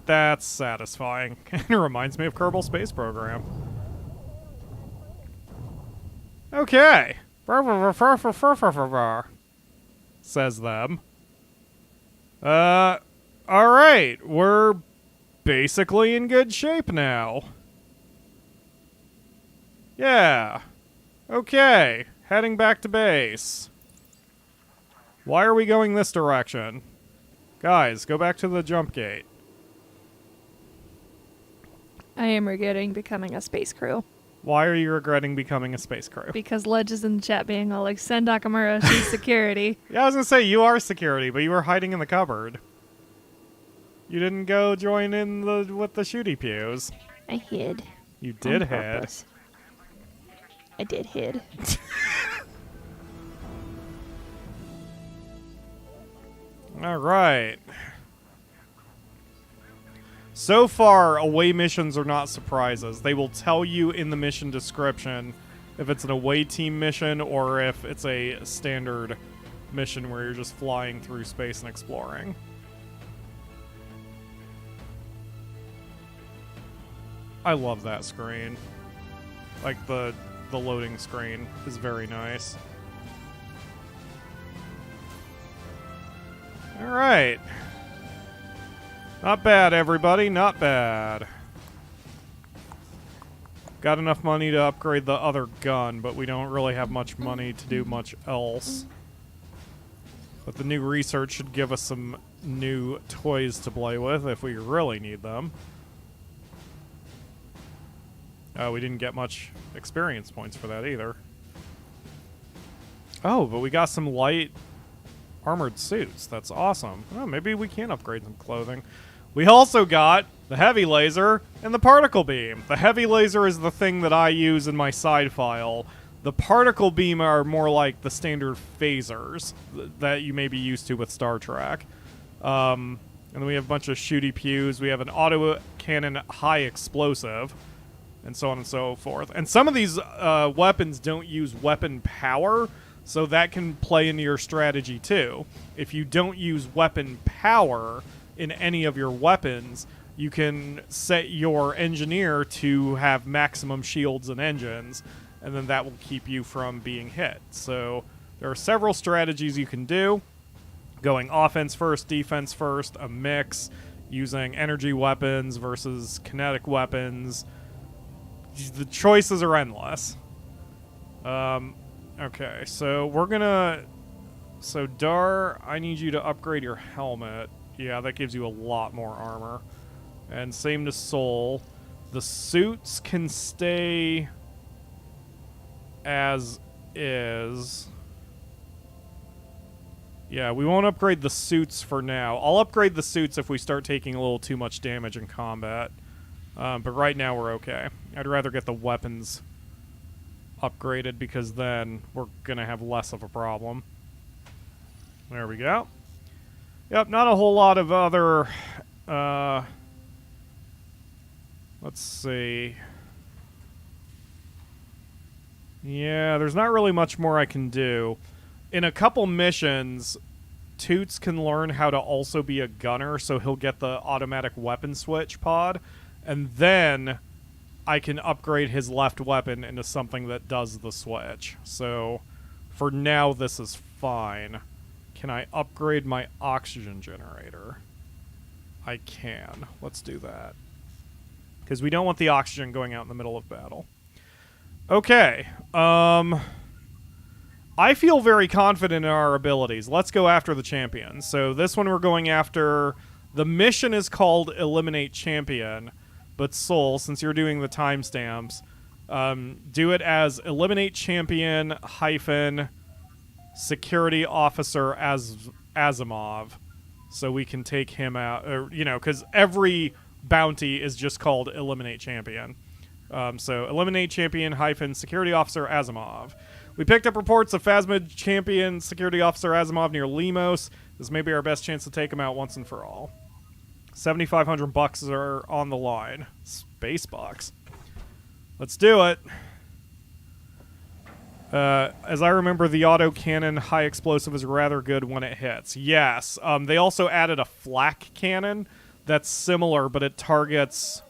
That's satisfying. It reminds me of Kerbal Space Program. Okay. Says them. Alright. We're basically in good shape now. Yeah. Okay. Heading back to base. Why are we going this direction? Guys, go back to the jump gate. I am regretting becoming a space crew. Why are you regretting becoming a space crew? Because Ledge is in the chat being all like, send Nakamura, she's security. Yeah, I was gonna say, you are security, but you were hiding in the cupboard. You didn't go join in with the shooty pews. I hid. You did hid. I did hid. Alright. So far, away missions are not surprises. They will tell you in the mission description if it's an away team mission or if it's a standard mission where you're just flying through space and exploring. I love that screen. Like, the loading screen is very nice. Alright. Not bad, everybody. Not bad. Got enough money to upgrade the other gun, but we don't really have much money to do much else. But the new research should give us some new toys to play with if we really need them. We didn't get much experience points for that either. Oh, but we got some light armored suits. That's awesome. Oh, maybe we can upgrade some clothing. We also got the heavy laser and the particle beam. The heavy laser is the thing that I use in my side file. The particle beam are more like the standard phasers that you may be used to with Star Trek. And then we have a bunch of shooty pews. We have an auto cannon high explosive, and so on and so forth. And some of these weapons don't use weapon power, so that can play into your strategy too. If you don't use weapon power in any of your weapons, you can set your engineer to have maximum shields and engines, and then that will keep you from being hit. So there are several strategies you can do. Going offense first, defense first, a mix, using energy weapons versus kinetic weapons. The choices are endless. Okay, so we're gonna... So, Dar, I need you to upgrade your helmet. Yeah, that gives you a lot more armor. And same to Soul. The suits can stay as is. Yeah, we won't upgrade the suits for now. I'll upgrade the suits if we start taking a little too much damage in combat. But right now we're okay. I'd rather get the weapons upgraded because then we're going to have less of a problem. There we go. Yep, not a whole lot of other... let's see. Yeah, there's not really much more I can do. In a couple missions, Toots can learn how to also be a gunner, so he'll get the automatic weapon switch pod. And then I can upgrade his left weapon into something that does the switch. So for now, this is fine. Can I upgrade my oxygen generator? I can. Let's do that. Because we don't want the oxygen going out in the middle of battle. Okay. I feel very confident in our abilities. Let's go after the champion. So this one we're going after... The mission is called Eliminate Champion. But Soul, since you're doing the timestamps, do it as Eliminate Champion hyphen Security Officer as Asimov, so we can take him out. Or, you know, because every bounty is just called Eliminate Champion. So Eliminate Champion hyphen Security Officer Asimov. We picked up reports of Phasma Champion Security Officer Asimov near Limos. This may be our best chance to take him out once and for all. $7,500 are on the line. Space bucks. Let's do it. As I remember, the autocannon high explosive is rather good when it hits. Yes. They also added a flak cannon that's similar, but it targets...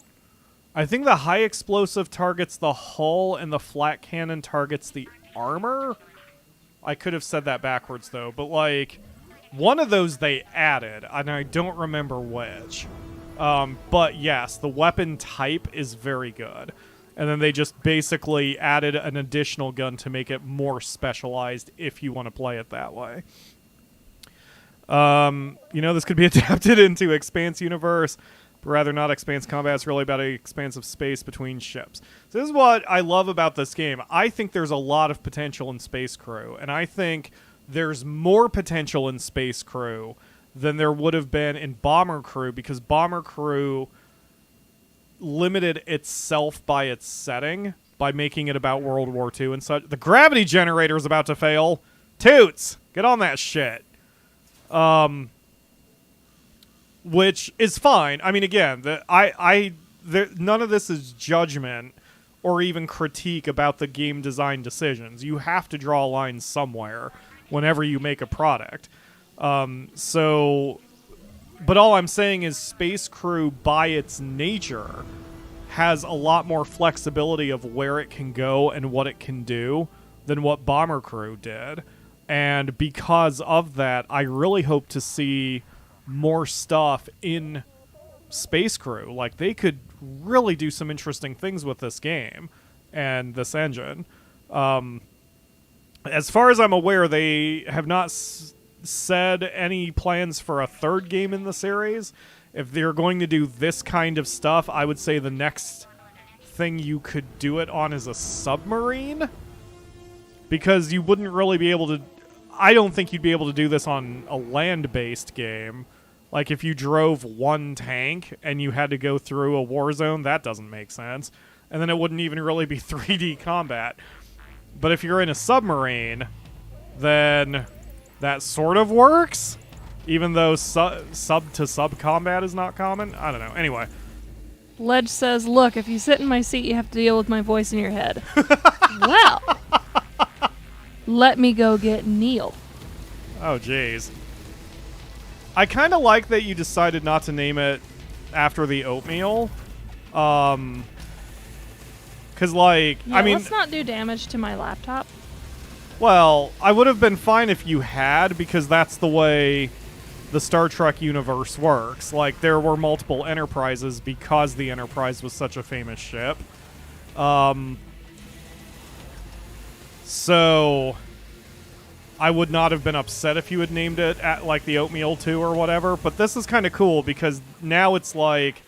I think the high explosive targets the hull and the flak cannon targets the armor? I could have said that backwards, though. But, like, one of those they added, and I don't remember which. But, yes, the weapon type is very good. And then they just basically added an additional gun to make it more specialized if you want to play it that way. This could be adapted into Expanse Universe, but rather not Expanse Combat. It's really about an expanse of space between ships. So this is what I love about this game. I think there's a lot of potential in Space Crew, and I think there's more potential in Space Crew than there would have been in Bomber Crew, because Bomber Crew limited itself by its setting by making it about World War II and such. The gravity generator is about to fail. Toots, get on that shit. Which is fine. I mean, again, none of this is judgment or even critique about the game design decisions. You have to draw a line somewhere whenever you make a product. But all I'm saying is Space Crew, by its nature, has a lot more flexibility of where it can go and what it can do than what Bomber Crew did. And because of that, I really hope to see more stuff in Space Crew. Like, they could really do some interesting things with this game and this engine. As far as I'm aware, they have not said any plans for a third game in the series. If they're going to do this kind of stuff, I would say the next thing you could do it on is a submarine, because you wouldn't really be able to... I don't think you'd be able to do this on a land-based game. Like, if you drove one tank and you had to go through a war zone, that doesn't make sense. And then it wouldn't even really be 3D combat. But if you're in a submarine, then that sort of works, even though sub-to-sub combat is not common. I don't know. Anyway. Ledge says, look, if you sit in my seat, you have to deal with my voice in your head. Well, let me go get Neil. Oh, jeez. I kind of like that you decided not to name it after the oatmeal. Because, like, yeah, I mean... let's not do damage to my laptop. Well, I would have been fine if you had, because that's the way the Star Trek universe works. Like, there were multiple Enterprises because the Enterprise was such a famous ship. So I would not have been upset if you had named it at, like, the Oatmeal 2 or whatever. But this is kind of cool, because now it's like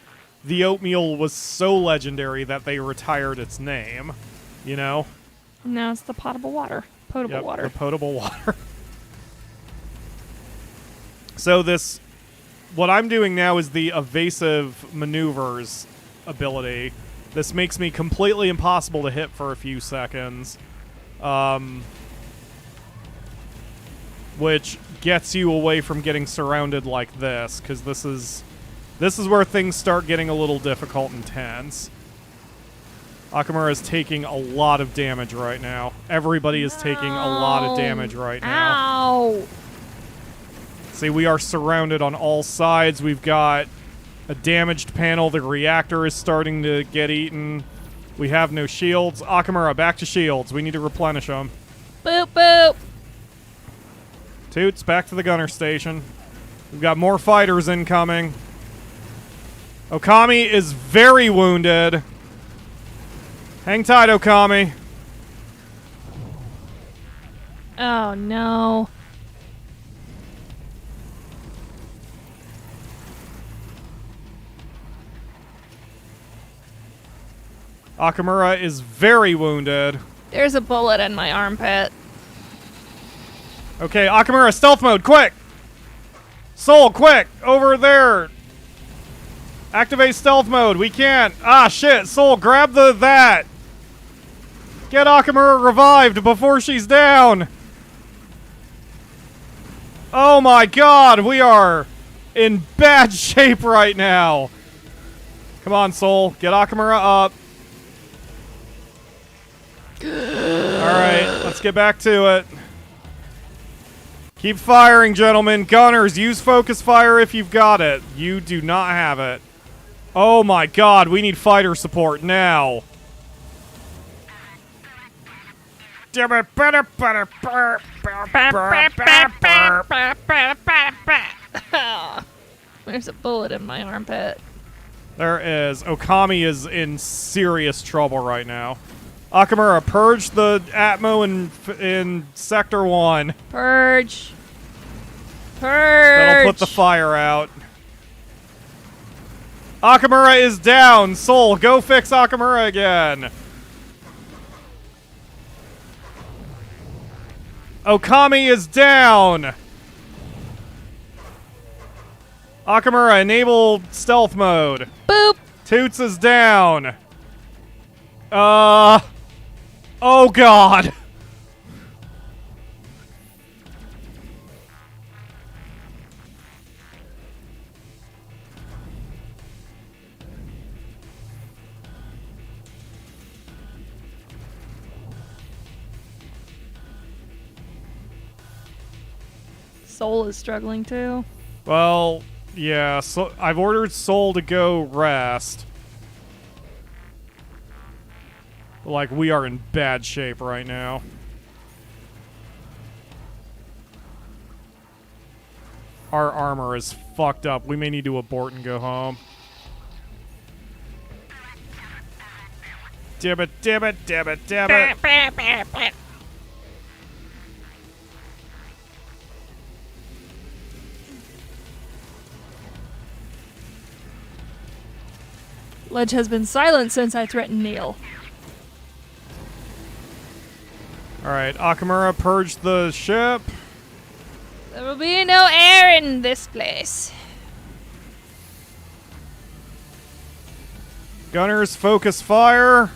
the Oatmeal was so legendary that they retired its name, you know? Now it's the potable water. Potable water. The potable water. So this, what I'm doing now is the evasive maneuvers ability. This makes me completely impossible to hit for a few seconds, which gets you away from getting surrounded like this, because this is where things start getting a little difficult and tense. Akamura is taking a lot of damage right now. Everybody is taking a lot of damage right now. Ow! See, we are surrounded on all sides. We've got a damaged panel. The reactor is starting to get eaten. We have no shields. Akamura, back to shields. We need to replenish them. Boop, boop. Toots, back to the gunner station. We've got more fighters incoming. Okami is very wounded. Hang tight, Okami. Oh, no. Akamura is very wounded. There's a bullet in my armpit. Okay, Akamura, stealth mode, quick! Soul, quick! Over there! Activate stealth mode, we can't! Ah, shit! Soul, grab that! Get Akamura revived before she's down! Oh my god, we are in bad shape right now! Come on, Soul, get Akamura up. Alright, let's get back to it. Keep firing, gentlemen. Gunners, use focus fire if you've got it. You do not have it. Oh my god, we need fighter support now. There's a bullet in my armpit. There is. Okami is in serious trouble right now. Akamura, purge the Atmo in Sector 1. Purge. That'll put the fire out. Akamura is down. Soul, go fix Akamura again. Okami is down. Akamura, enable stealth mode. Boop. Toots is down. Oh god. Soul is struggling too. Well, yeah, so I've ordered Soul to go rest. Like, we are in bad shape right now. Our armor is fucked up. We may need to abort and go home. Dibbit, dibbit, dibbit, dibbit. Ledge has been silent since I threatened Neil. Alright, Akamura, purge the ship. There will be no air in this place. Gunners, focus fire.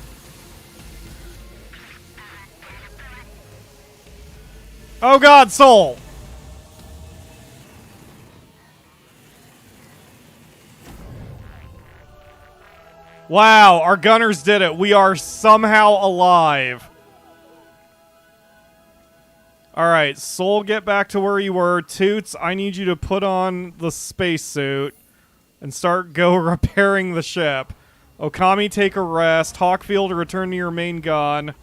Oh god, Soul! Wow, our gunners did it. We are somehow alive. Alright, Soul, get back to where you were. Toots, I need you to put on the spacesuit and start repairing the ship. Okami, take a rest. Hawkfield, return to your main gun.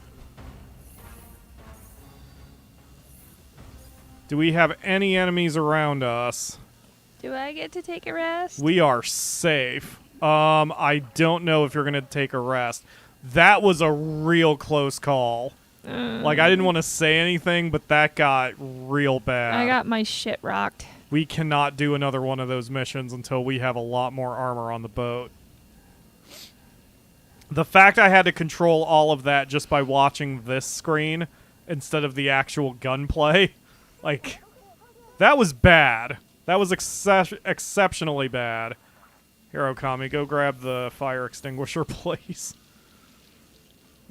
Do we have any enemies around us? Do I get to take a rest? We are safe. I don't know if you're gonna take a rest. That was a real close call. Like, I didn't want to say anything, but that got real bad. I got my shit rocked. We cannot do another one of those missions until we have a lot more armor on the boat. The fact I had to control all of that just by watching this screen instead of the actual gunplay, like, that was bad. That was exceptionally bad. Here, Okami, go grab the fire extinguisher, please.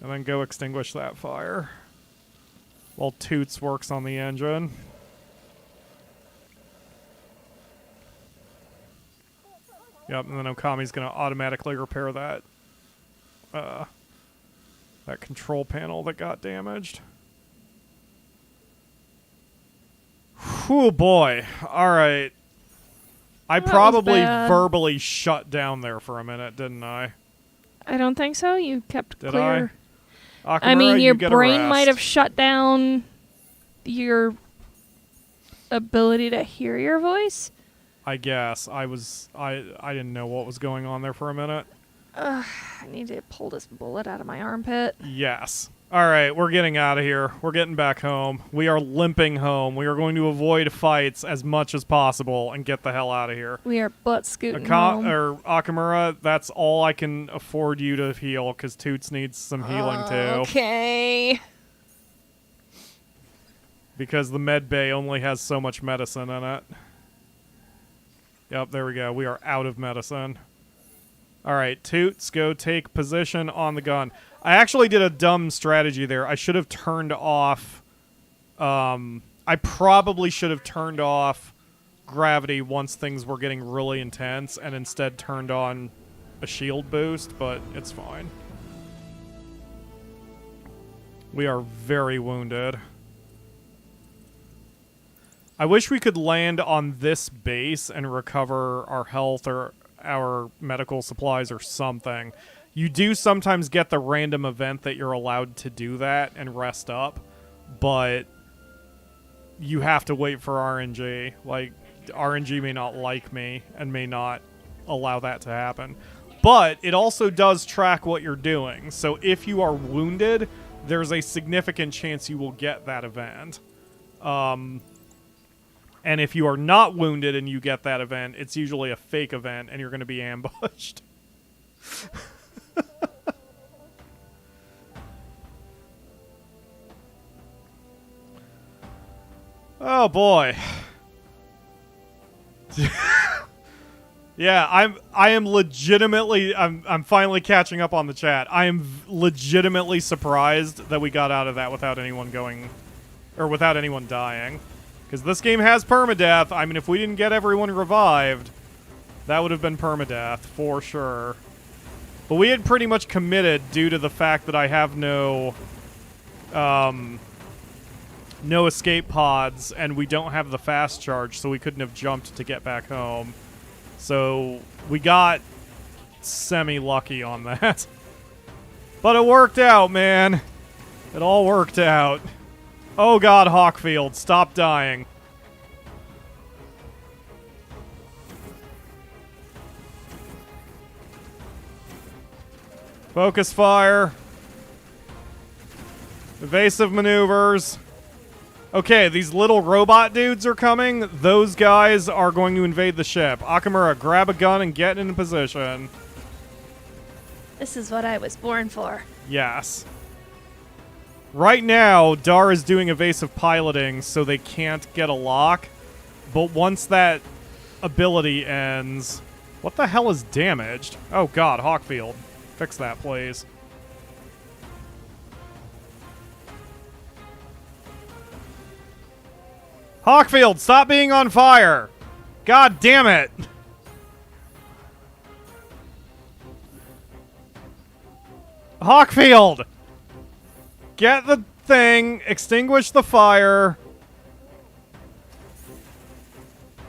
And then go extinguish that fire. While Toots works on the engine. Yep, and then Okami's going to automatically repair that that control panel that got damaged. Whew, boy. Alright. I probably verbally shut down there for a minute, didn't I? I don't think so. You kept Did clear. Akamura, I mean, your get a brain rest. might have shut down your ability to hear your voice. I guess. I didn't know what was going on there for a minute. I need to pull this bullet out of my armpit. Yes. Alright, we're getting out of here. We're getting back home. We are limping home. We are going to avoid fights as much as possible and get the hell out of here. We are butt scooting home. Akamura, that's all I can afford you to heal, because Toots needs some healing too. Okay. Because the med bay only has so much medicine in it. Yep, there we go. We are out of medicine. Alright, Toots, go take position on the gun. I actually did a dumb strategy there. I should have turned off... I probably should have turned off gravity once things were getting really intense and instead turned on a shield boost, but it's fine. We are very wounded. I wish we could land on this base and recover our health or our medical supplies or something. You do sometimes get the random event that you're allowed to do that and rest up, but you have to wait for RNG. Like, RNG may not like me and may not allow that to happen. But it also does track what you're doing. So if you are wounded, there's a significant chance you will get that event. And if you are not wounded and you get that event, it's usually a fake event and you're going to be ambushed. Oh boy. Yeah, I am legitimately I'm finally catching up on the chat. I am legitimately surprised that we got out of that without anyone going or without anyone dying. Because this game has permadeath. I mean, if we didn't get everyone revived, that would have been permadeath for sure. But we had pretty much committed due to the fact that I have no escape pods and we don't have the fast charge, so we couldn't have jumped to get back home. So we got semi-lucky on that. But it worked out, man. It all worked out. Oh god, Hawkfield, stop dying. Focus fire. Evasive maneuvers. Okay, these little robot dudes are coming. Those guys are going to invade the ship. Akamura, grab a gun and get in position. This is what I was born for. Yes. Right now, Dar is doing evasive piloting, so they can't get a lock. But once that ability ends... What the hell is damaged? Oh god, Hawkfield. Fix that, please. Hawkfield, stop being on fire! God damn it! Hawkfield! Get the thing, extinguish the fire,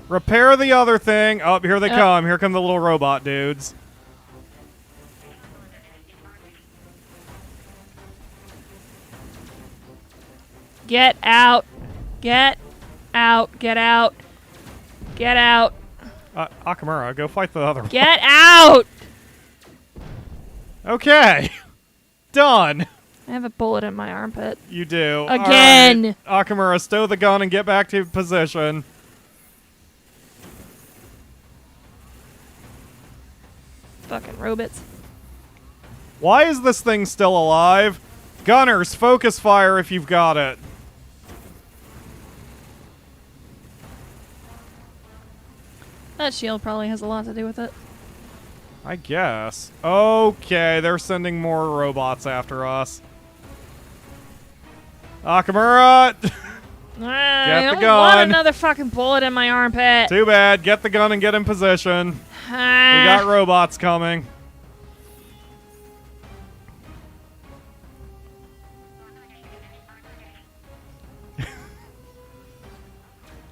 repair the other thing. Oh, here they come. Here come the little robot dudes. Get out. Get out. Get out. Get out. Akamura, go fight the other one. Get out! Okay. Done. I have a bullet in my armpit. You do. Again! All right. Akamura, stow the gun and get back to position. Fucking robots. Why is this thing still alive? Gunners, focus fire if you've got it. That shield probably has a lot to do with it. I guess. Okay, they're sending more robots after us. Akamura! I the don't gun. want another fucking bullet in my armpit. Too bad. Get the gun and get in position. We got robots coming.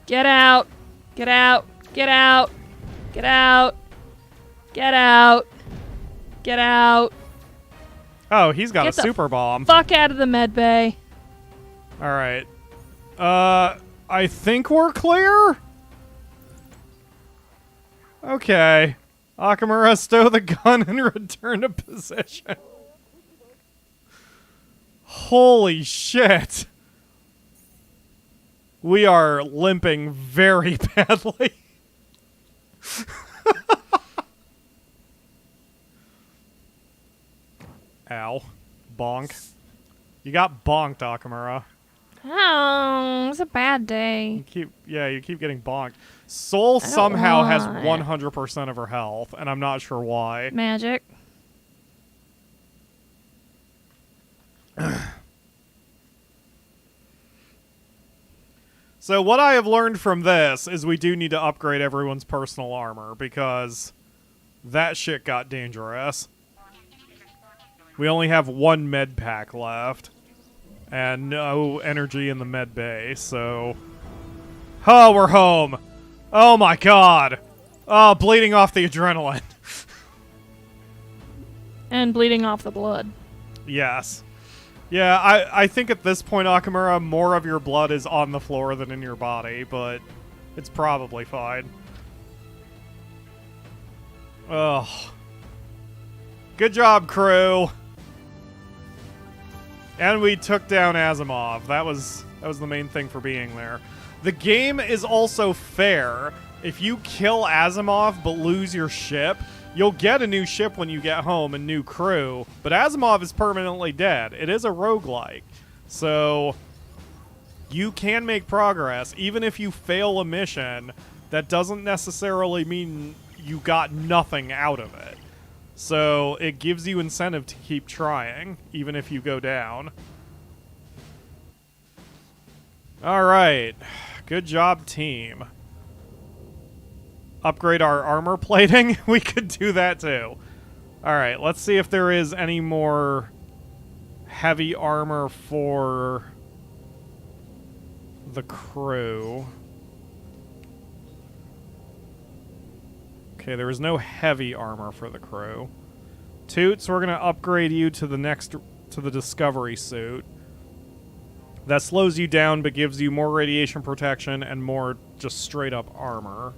Get out. Get out. Get out. Get out. Get out. Get out. Oh, he's got Get a the super bomb. Fuck out of the med bay. All right. I think we're clear? Okay. Akamura, stow the gun and return to position. Holy shit. We are limping very badly. Ow. Bonk. You got bonked, Akamura. Oh, it's a bad day. You keep getting bonked. Soul somehow has 100% of her health, and I'm not sure why. Magic. So what I have learned from this is we do need to upgrade everyone's personal armor, because that shit got dangerous. We only have one med pack left. And no energy in the med bay, so... Oh, we're home! Oh my god! Oh, bleeding off the adrenaline. And bleeding off the blood. Yes. Yeah, I think at this point, Akamura, more of your blood is on the floor than in your body, but it's probably fine. Ugh. Good job, crew! And we took down Asimov. That was the main thing for being there. The game is also fair. If you kill Asimov but lose your ship, you'll get a new ship when you get home and new crew. But Asimov is permanently dead. It is a roguelike. So you can make progress. Even if you fail a mission, that doesn't necessarily mean you got nothing out of it. So it gives you incentive to keep trying, even if you go down. Alright. Good job, team. Upgrade our armor plating? We could do that too. Alright, let's see if there is any more heavy armor for the crew. Okay, there is no heavy armor for the crew. Toots, we're gonna upgrade you to the Discovery suit. That slows you down but gives you more radiation protection and more just straight up armor.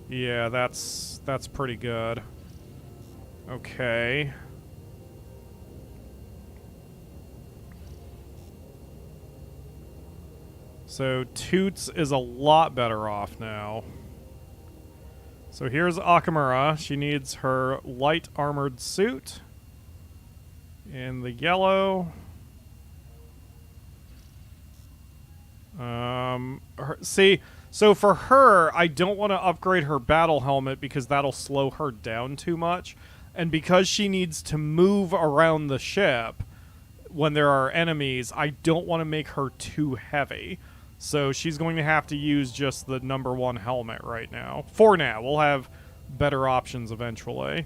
Yeah, that's pretty good. Okay. So Toots is a lot better off now. So here's Akamura. She needs her light armored suit in the yellow. So for her, I don't want to upgrade her battle helmet because that'll slow her down too much. And because she needs to move around the ship when there are enemies, I don't want to make her too heavy. So she's going to have to use just the #1 helmet right now. For now. We'll have better options eventually.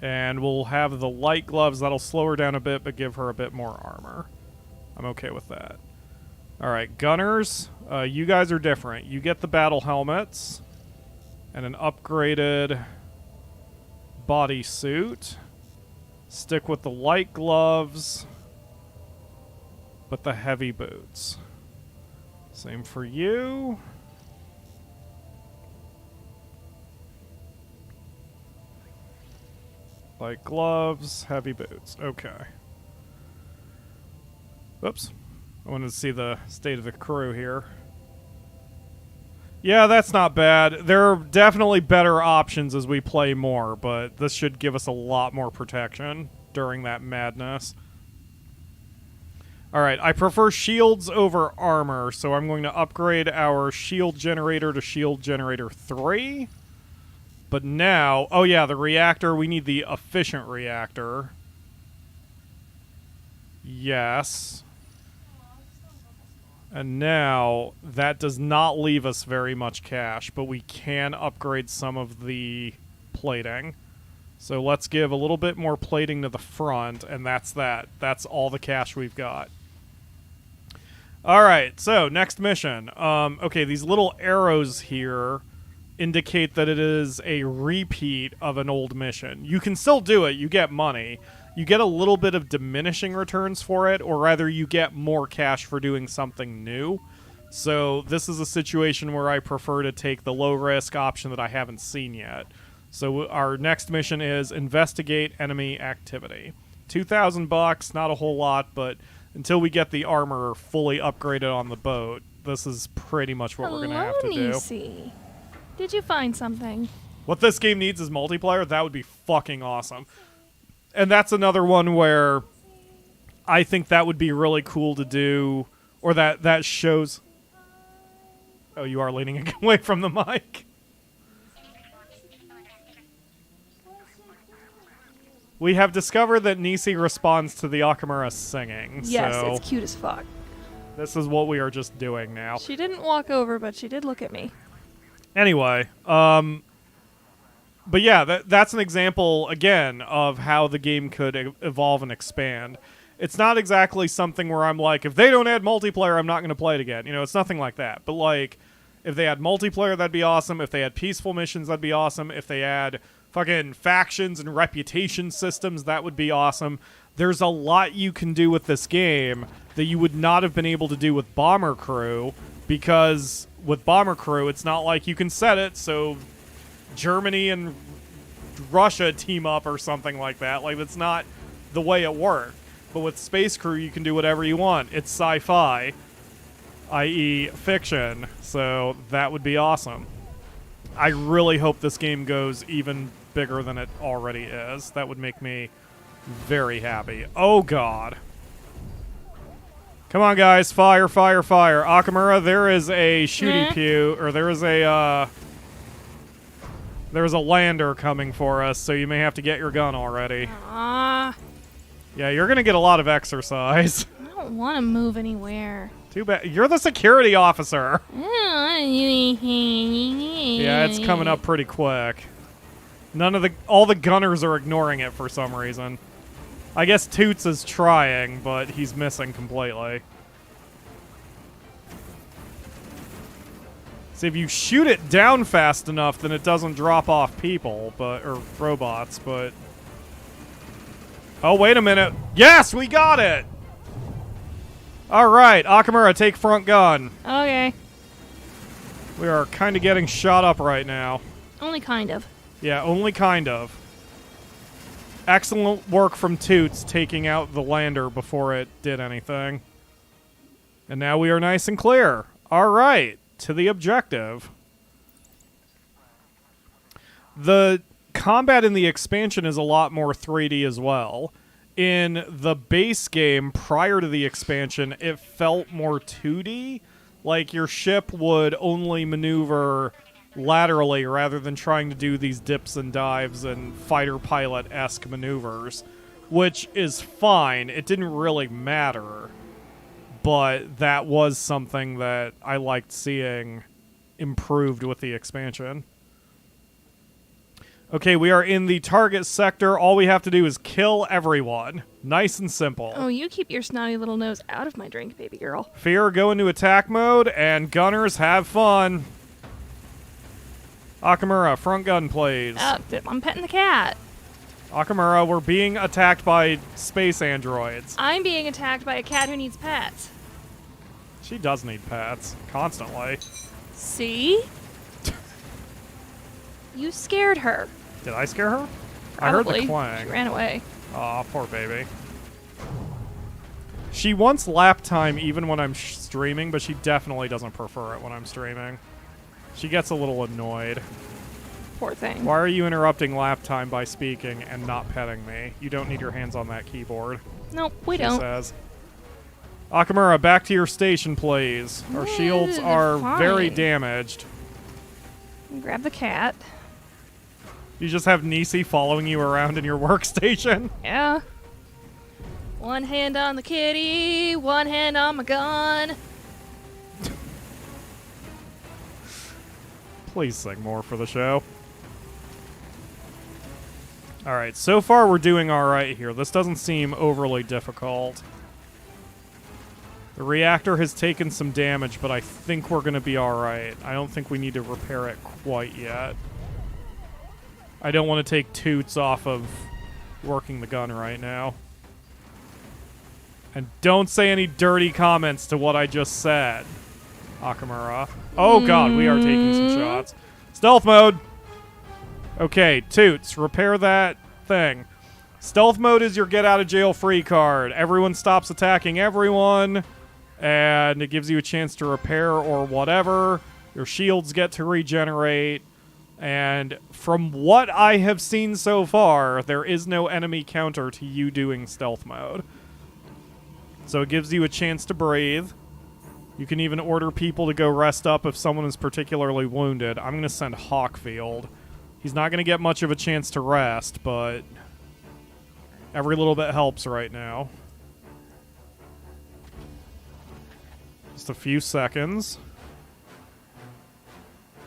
And we'll have the light gloves. That'll slow her down a bit, but give her a bit more armor. I'm okay with that. Alright, gunners. You guys are different. You get the battle helmets. And an upgraded bodysuit. Stick with the light gloves. But the heavy boots. Same for you. Light gloves, heavy boots. Okay. Oops. I wanted to see the state of the crew here. Yeah, that's not bad. There are definitely better options as we play more, but this should give us a lot more protection during that madness. Alright, I prefer shields over armor, so I'm going to upgrade our shield generator to shield generator 3. But now... Oh yeah, the reactor. We need the efficient reactor. Yes. And now, that does not leave us very much cash, but we can upgrade some of the plating. So let's give a little bit more plating to the front, and that's that. That's all the cash we've got. Alright, so next mission. Okay, these little arrows here indicate that it is a repeat of an old mission. You can still do it, you get money. You get a little bit of diminishing returns for it, or rather you get more cash for doing something new. So this is a situation where I prefer to take the low-risk option that I haven't seen yet. So our next mission is investigate enemy activity. $2,000, not a whole lot, but until we get the armor fully upgraded on the boat, this is pretty much what we're going to have to do. Nisi. Did you find something? What this game needs is multiplayer. That would be fucking awesome. And that's another one where I think that would be really cool to do, or that shows... Oh, you are leaning away from the mic. We have discovered that Nisi responds to the Akamura singing. Yes, so it's cute as fuck. This is what we are just doing now. She didn't walk over, but she did look at me. Anyway, But yeah, that's an example, again, of how the game could evolve and expand. It's not exactly something where I'm like, if they don't add multiplayer, I'm not going to play it again. You know, it's nothing like that. But, like, if they had multiplayer, that'd be awesome. If they had peaceful missions, that'd be awesome. If they had fucking factions and reputation systems, that would be awesome. There's a lot you can do with this game that you would not have been able to do with Bomber Crew, because with Bomber Crew, it's not like you can set it so Germany and Russia team up or something like that. Like, that's not the way it worked. But with Space Crew, you can do whatever you want. It's sci-fi, i.e. fiction, so that would be awesome. I really hope this game goes even bigger than it already is. That would make me very happy. Oh, God. Come on, guys. Fire, fire, fire. Akamura, there is a shooty pew, or there is a, there's a lander coming for us, so you may have to get your gun already. Yeah, you're going to get a lot of exercise. I don't want to move anywhere. Too bad. You're the security officer. Yeah, it's coming up pretty quick. All the gunners are ignoring it for some reason. I guess Toots is trying, but he's missing completely. See, if you shoot it down fast enough, then it doesn't drop off people, or robots, but... Oh, wait a minute. Yes, we got it! Alright, Akamura, take front gun. Okay. We are kind of getting shot up right now. Only kind of. Yeah, only kind of. Excellent work from Toots taking out the lander before it did anything. And now we are nice and clear. Alright, to the objective. The combat in the expansion is a lot more 3D as well. In the base game, prior to the expansion, it felt more 2D. Like, your ship would only maneuver laterally rather than trying to do these dips and dives and fighter pilot-esque maneuvers, which is fine. It didn't really matter, but that was something that I liked seeing improved with the expansion. Okay, we are in the target sector. All we have to do is kill everyone. Nice and simple. Oh, you keep your snotty little nose out of my drink, baby girl. Fear, go into attack mode, and gunners, have fun. Akamura, front gun, please. I'm petting the cat. Akamura, we're being attacked by space androids. I'm being attacked by a cat who needs pets. She does need pets. Constantly. See? You scared her. Did I scare her? Probably. I heard the clang. She ran away. Aw, poor baby. She wants lap time even when I'm streaming, but she definitely doesn't prefer it when I'm streaming. She gets a little annoyed. Poor thing. Why are you interrupting lap time by speaking and not petting me? You don't need your hands on that keyboard. Nope, we she don't. Says. Akamura, back to your station, please. Our shields are very damaged. Grab the cat. You just have Nisi following you around in your workstation? Yeah. One hand on the kitty, one hand on my gun. Please sing more for the show. Alright, so far we're doing alright here. This doesn't seem overly difficult. The reactor has taken some damage, but I think we're going to be alright. I don't think we need to repair it quite yet. I don't want to take Toots off of working the gun right now. And don't say any dirty comments to what I just said, Akamura. Oh god, we are taking some shots. Stealth mode! Okay, Toots, repair that thing. Stealth mode is your get out of jail free card. Everyone stops attacking everyone, and it gives you a chance to repair or whatever. Your shields get to regenerate. And from what I have seen so far, there is no enemy counter to you doing stealth mode. So it gives you a chance to breathe. You can even order people to go rest up if someone is particularly wounded. I'm going to send Hawkfield. He's not going to get much of a chance to rest, but every little bit helps right now. Just a few seconds.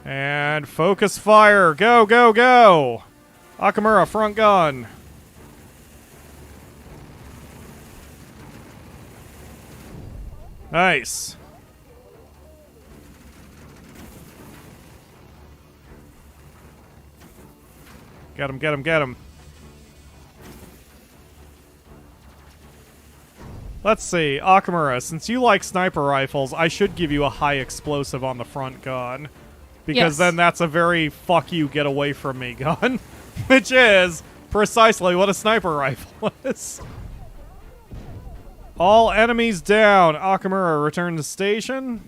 And focus fire. Go, go, go. Akamura, front gun. Nice. Get him, get him, get him. Let's see, Akamura, since you like sniper rifles, I should give you a high explosive on the front gun. Because then that's a very fuck you, get away from me gun. Which is precisely what a sniper rifle is. All enemies down. Akamura, return to station.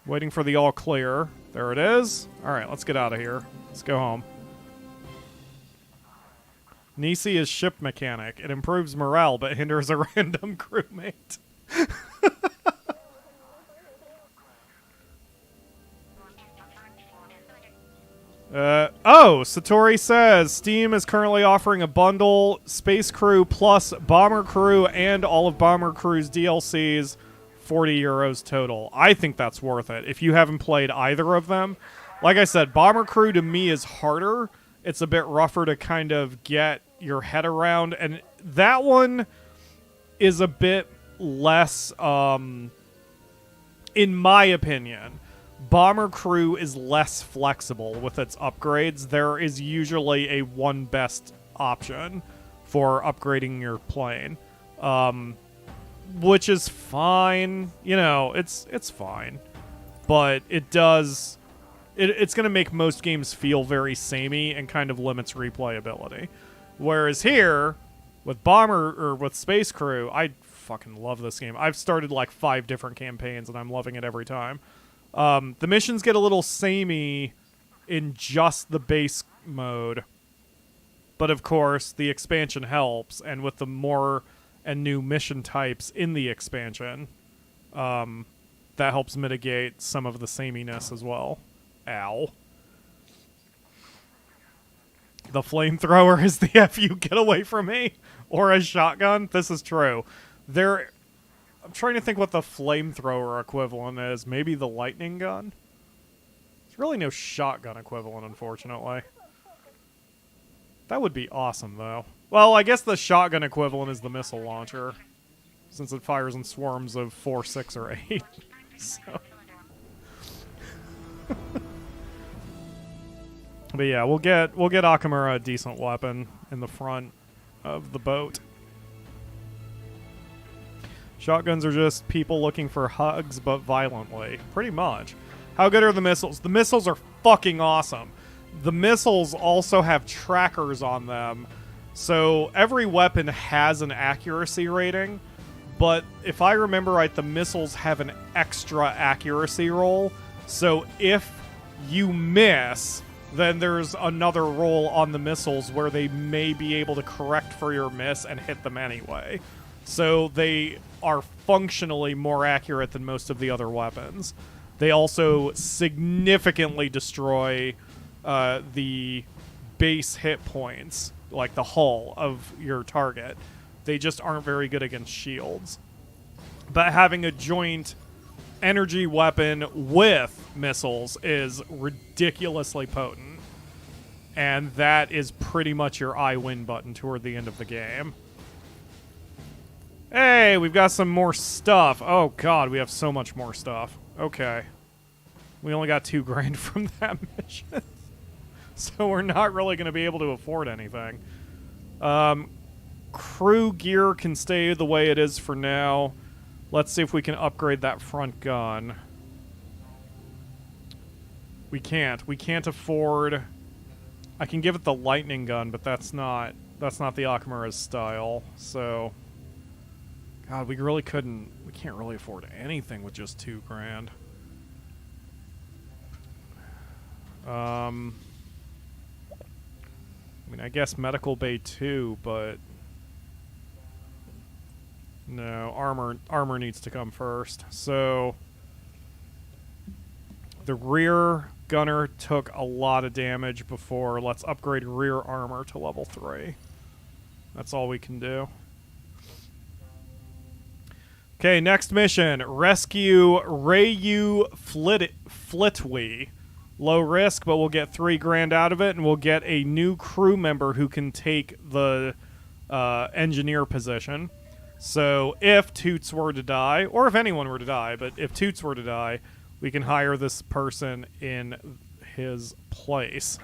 Waiting for the all clear. There it is. Alright, let's get out of here. Let's go home. Nisi is ship mechanic. It improves morale, but hinders a random crewmate. Satori says Steam is currently offering a bundle, Space Crew plus Bomber Crew and all of Bomber Crew's DLCs, 40 euros total. I think that's worth it if you haven't played either of them. Like I said, Bomber Crew to me is harder. It's a bit rougher to kind of get your head around, and that one is a bit less, in my opinion. Bomber Crew is less flexible with its upgrades. There is usually a one best option for upgrading your plane, which is fine. You know, it's fine, but it does. It's going to make most games feel very samey and kind of limits replayability. Whereas here, with with Space Crew, I fucking love this game. I've started like 5 different campaigns and I'm loving it every time. The missions get a little samey in just the base mode. But of course, the expansion helps, and with the more and new mission types in the expansion, that helps mitigate some of the sameness as well. Ow. The flamethrower is the F you get away from me, or a shotgun. This is true. I'm trying to think what the flamethrower equivalent is. Maybe the lightning gun? There's really no shotgun equivalent, unfortunately. That would be awesome, though. Well, I guess the shotgun equivalent is the missile launcher, since it fires in swarms of 4, 6, or 8. So. But yeah, we'll get Akamura a decent weapon in the front of the boat. Shotguns are just people looking for hugs, but violently. Pretty much. How good are the missiles? The missiles are fucking awesome. The missiles also have trackers on them, so every weapon has an accuracy rating, but if I remember right, the missiles have an extra accuracy roll, so if you miss, then there's another roll on the missiles where they may be able to correct for your miss and hit them anyway. So they are functionally more accurate than most of the other weapons. They also significantly destroy the base hit points, like the hull of your target. They just aren't very good against shields. But having a joint energy weapon with missiles is ridiculously potent. And that is pretty much your I win button toward the end of the game. Hey, we've got some more stuff. Oh god, we have so much more stuff. Okay. We only got $2 grand from that mission. So we're not really going to be able to afford anything. Crew gear can stay the way it is for now. Let's see if we can upgrade that front gun. We can't. We can't afford... I can give it the lightning gun, but that's not the Akamura's style, so... God, we really couldn't... We can't really afford anything with just $2 grand. I mean, I guess Medical Bay 2, but... No, armor needs to come first. So the rear gunner took a lot of damage before. Let's upgrade rear armor to level 3. That's all we can do. Okay, next mission. Rescue Rayu Flitwe low risk, but we'll get $3,000 out of it, and we'll get a new crew member who can take the engineer position. So if Toots were to die, or if anyone were to die, but if Toots were to die, we can hire this person in his place.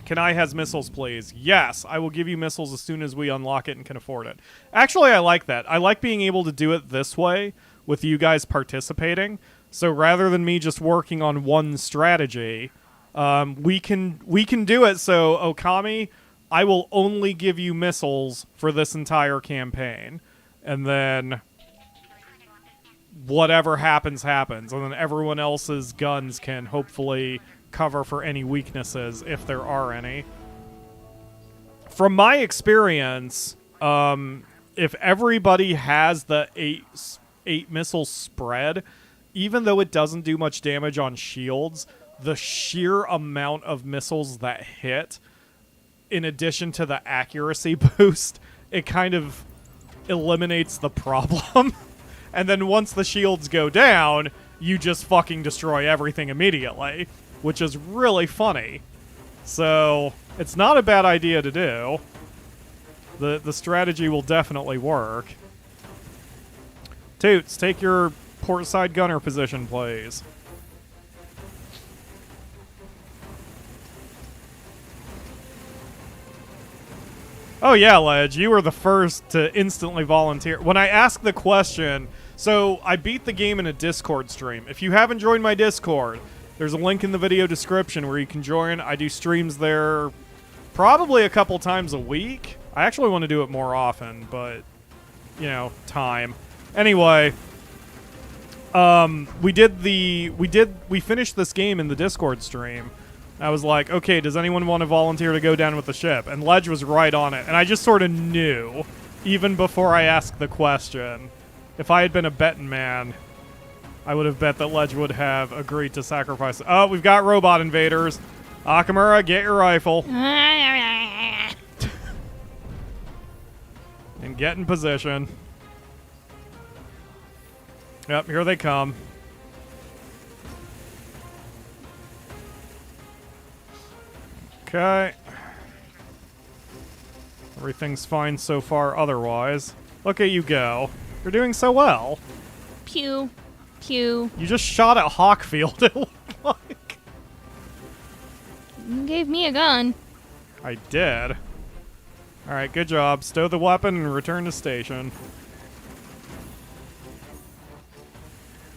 Kanai has missiles, please. Yes, I will give you missiles as soon as we unlock it and can afford it. Actually, I like that. I like being able to do it this way with you guys participating. So rather than me just working on one strategy, we can do it. So Okami, I will only give you missiles for this entire campaign, and then whatever happens, happens, and then everyone else's guns can hopefully cover for any weaknesses if there are any. From my experience, if everybody has the eight missile spread, even though it doesn't do much damage on shields, the sheer amount of missiles that hit, in addition to the accuracy boost, it kind of eliminates the problem. And then once the shields go down, you just fucking destroy everything immediately, which is really funny. So it's not a bad idea to do. The strategy will definitely work. Toots, take your portside gunner position, please. Oh yeah, Ledge, you were the first to instantly volunteer. When I asked the question, so I beat the game in a Discord stream. If you haven't joined my Discord, there's a link in the video description where you can join. I do streams there probably a couple times a week. I actually want to do it more often, but, you know, time. Anyway, we finished this game in the Discord stream. I was like, okay, does anyone want to volunteer to go down with the ship? And Ledge was right on it. And I just sort of knew, even before I asked the question. If I had been a betting man, I would have bet that Ledge would have agreed to sacrifice. Oh, we've got robot invaders. Akamura, get your rifle. And get in position. Yep, here they come. Okay. Everything's fine so far otherwise. Look at you go. You're doing so well. Pew. Pew. You just shot at Hawkfield, it looked like. You gave me a gun. I did. Alright, good job. Stow the weapon and return to station.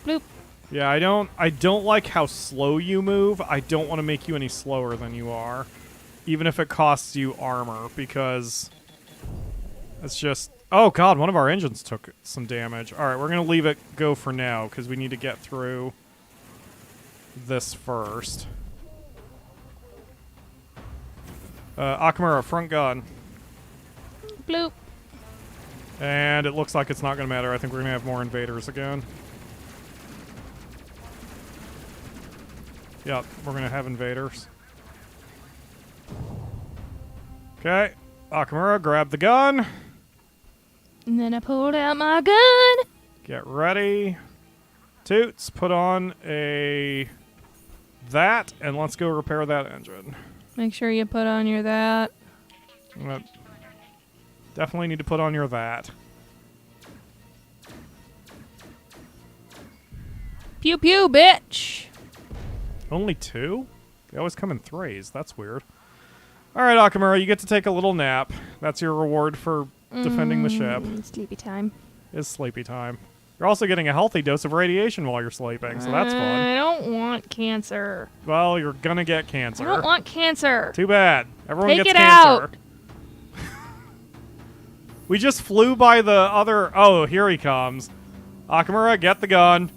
Bloop. Yeah, I don't like how slow you move. I don't want to make you any slower than you are. Even if it costs you armor, because it's just... Oh god, one of our engines took some damage. Alright, we're going to leave it go for now, because we need to get through this first. Akamura, front gun. Bloop. And it looks like it's not going to matter. I think we're going to have more invaders again. Yep, we're going to have invaders. Okay, Akamura, grab the gun. And then I pulled out my gun. Get ready. Toots, put on that, and let's go repair that engine. Make sure you put on your that. Definitely need to put on your that. Pew pew, bitch. Only two? They always come in threes. That's weird. Alright, Akamura, you get to take a little nap. That's your reward for defending the ship. Sleepy time. It's sleepy time. You're also getting a healthy dose of radiation while you're sleeping, so that's fun. I don't want cancer. Well, you're gonna get cancer. I don't want cancer. Too bad. Everyone Take gets it cancer. out. We just flew by the other... Oh, here he comes. Akamura, get the gun.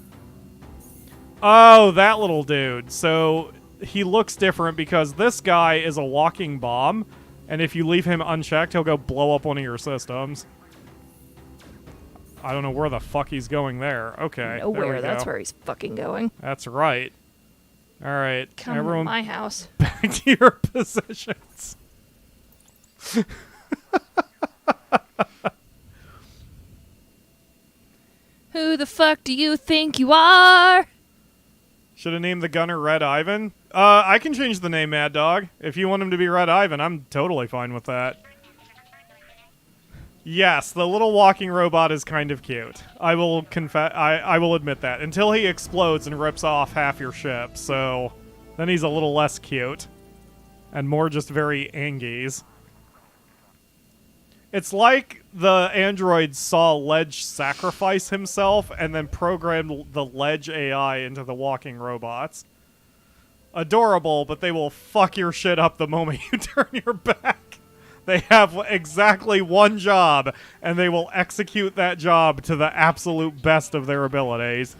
Oh, that little dude. So he looks different because this guy is a walking bomb, and if you leave him unchecked, he'll go blow up one of your systems. I don't know where the fuck he's going there. Okay. Nowhere. That's where he's fucking going. That's right. All right. Come everyone to my house. Back to your positions. Who the fuck do you think you are? Should have named the gunner Red Ivan. I can change the name Mad Dog. If you want him to be Red Ivan, I'm totally fine with that. Yes, the little walking robot is kind of cute. I will confess. I will admit that. Until he explodes and rips off half your ship, so then he's a little less cute. And more just very angies. It's like the android saw Ledge sacrifice himself and then programmed the Ledge AI into the walking robots. Adorable, but they will fuck your shit up the moment you turn your back. They have exactly one job, and they will execute that job to the absolute best of their abilities.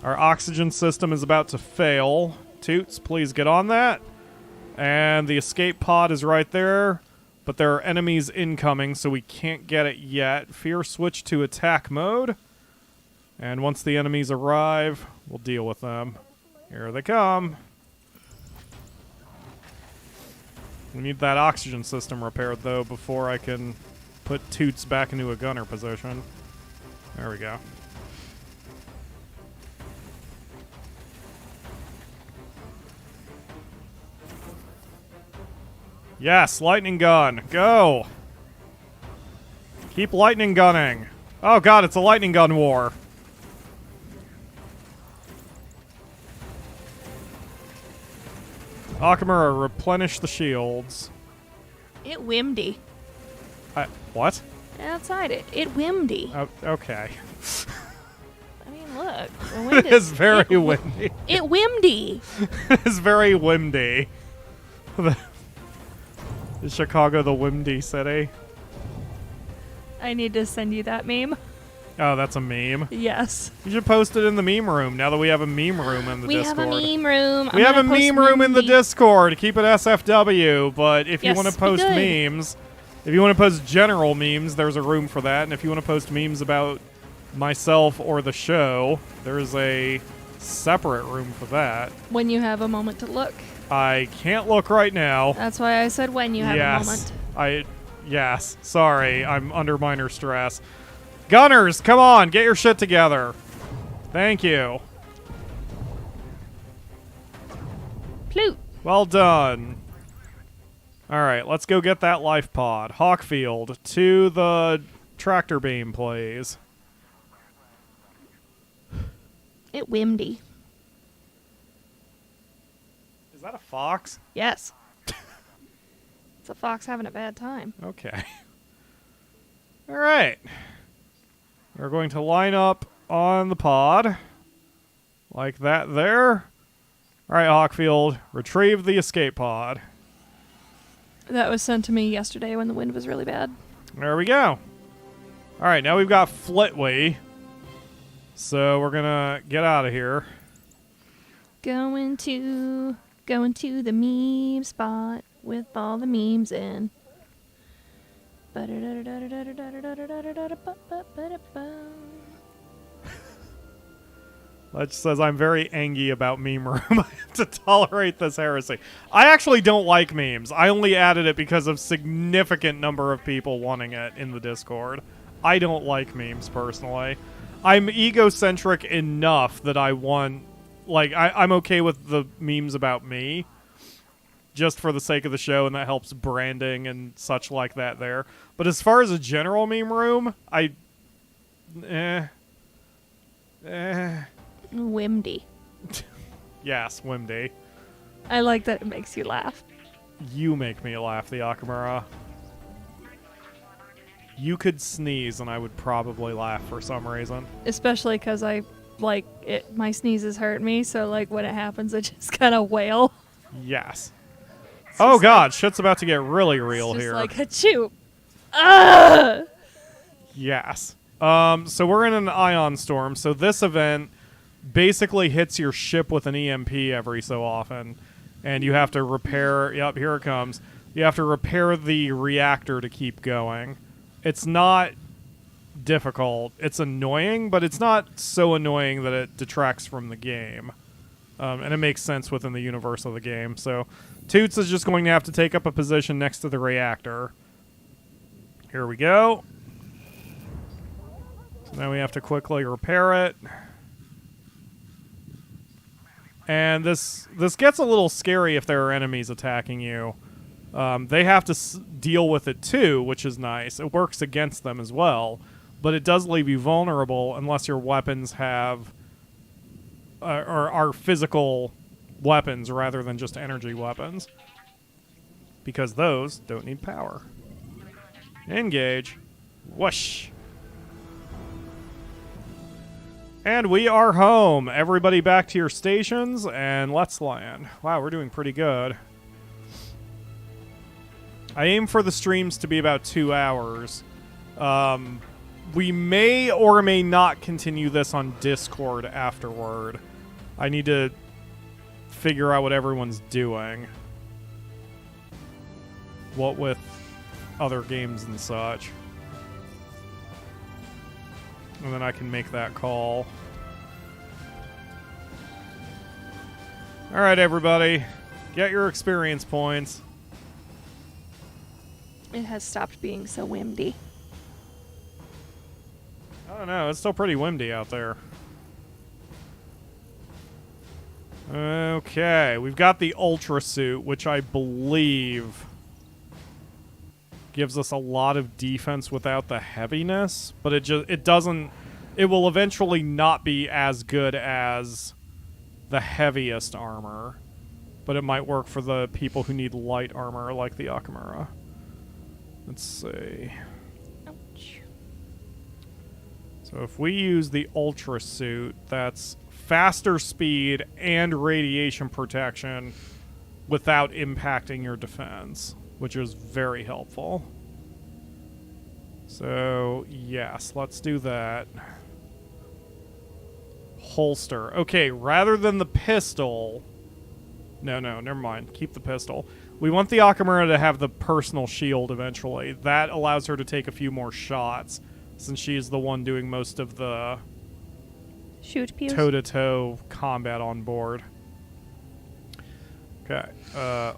Our oxygen system is about to fail. Toots, please get on that. And the escape pod is right there, but there are enemies incoming, so we can't get it yet. Fear switch to attack mode. And once the enemies arrive, we'll deal with them. Here they come. We need that oxygen system repaired, though, before I can put Toots back into a gunner position. There we go. Yes, lightning gun. Go! Keep lightning gunning. Oh god, it's a lightning gun war. Akamura, replenish the shields. It windy. What? Outside it. It windy. Oh, okay. I mean, look. The wind It is very windy. It windy. It is very windy. Is Chicago the windy city? I need to send you that meme. Oh, that's a meme. Yes. You should post it in the meme room now that we have a meme room in the Discord. We have a meme room. We have a meme room in the Discord. Keep it SFW, but if you Yes, want to we post could. memes, if you want to post general memes, there's a room for that. And if you want to post memes about myself or the show, there's a separate room for that. When you have a moment to look. I can't look right now. That's why I said when you have a moment. Yes. Sorry, I'm under minor stress. Gunners, come on, get your shit together. Thank you. Plute. Well done. All right, let's go get that life pod. Hawkfield, to the tractor beam, please. It windy. Is that a fox? Yes. It's a fox having a bad time. Okay. All right. We're going to line up on the pod. Like that there. All right, Hawkfield, retrieve the escape pod. That was sent to me yesterday when the wind was really bad. There we go. All right, now we've got Flitwe. So we're going to get out of here. Going to the meme spot with all the memes in. Ledge says, I'm very angry about meme room. I have to tolerate this heresy. I actually don't like memes. I only added it because of significant number of people wanting it in the Discord. I don't like memes, personally. I'm egocentric enough that I want... Like, I'm okay with the memes about me, just for the sake of the show, and that helps branding and such like that there. But as far as a general meme room, Windy. Yes, Wimdy. I like that it makes you laugh. You make me laugh, the Akamura. You could sneeze and I would probably laugh for some reason. Especially because my sneezes hurt me, so like when it happens, I just kind of wail. Yes. Oh god, shit's about to get really real It's here. like, achoo. Ah! Yes. So we're in an ion storm, so this event basically hits your ship with an EMP every so often. And you have to repair... Yep, here it comes. You have to repair the reactor to keep going. It's not difficult. It's annoying, but it's not so annoying that it detracts from the game. And it makes sense within the universe of the game. So Toots is just going to have to take up a position next to the reactor. Here we go. So now we have to quickly repair it. And this gets a little scary if there are enemies attacking you. They have to deal with it too, which is nice. It works against them as well, but it does leave you vulnerable unless your weapons have or are physical weapons rather than just energy weapons, because those don't need power. Engage. Whoosh. And we are home. Everybody back to your stations, and let's land. Wow, we're doing pretty good. I aim for the streams to be about 2 hours. We may or may not continue this on Discord afterward. I need to figure out what everyone's doing. What with other games and such. And then I can make that call. Alright, everybody. Get your experience points. It has stopped being so windy. I don't know. It's still pretty windy out there. Okay. We've got the Ultra Suit, which I believe gives us a lot of defense without the heaviness, but it doesn't. It will eventually not be as good as the heaviest armor, but it might work for the people who need light armor like the Akamura. Let's see. Ouch. So if we use the Ultra Suit, that's faster speed and radiation protection without impacting your defense, which is very helpful. So, yes, let's do that. Holster. Okay, rather than the pistol... No, never mind. Keep the pistol. We want the Akamura to have the personal shield eventually. That allows her to take a few more shots, since she's the one doing most of the Shoot pews. toe-to-toe combat on board. Okay.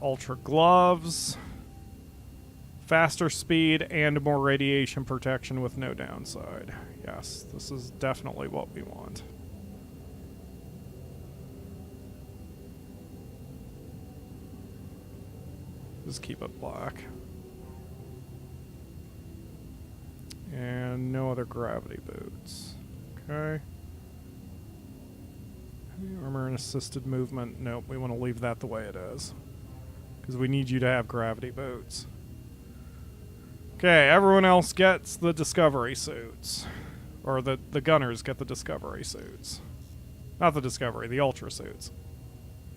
Ultra gloves. Faster speed and more radiation protection with no downside. Yes, this is definitely what we want. Just keep it black. And no other gravity boots. Okay. Armor and assisted movement. Nope, we want to leave that the way it is, because we need you to have gravity boots. Okay, everyone else gets the Discovery suits. Or the gunners get the Discovery suits. Not the Discovery, the Ultra suits.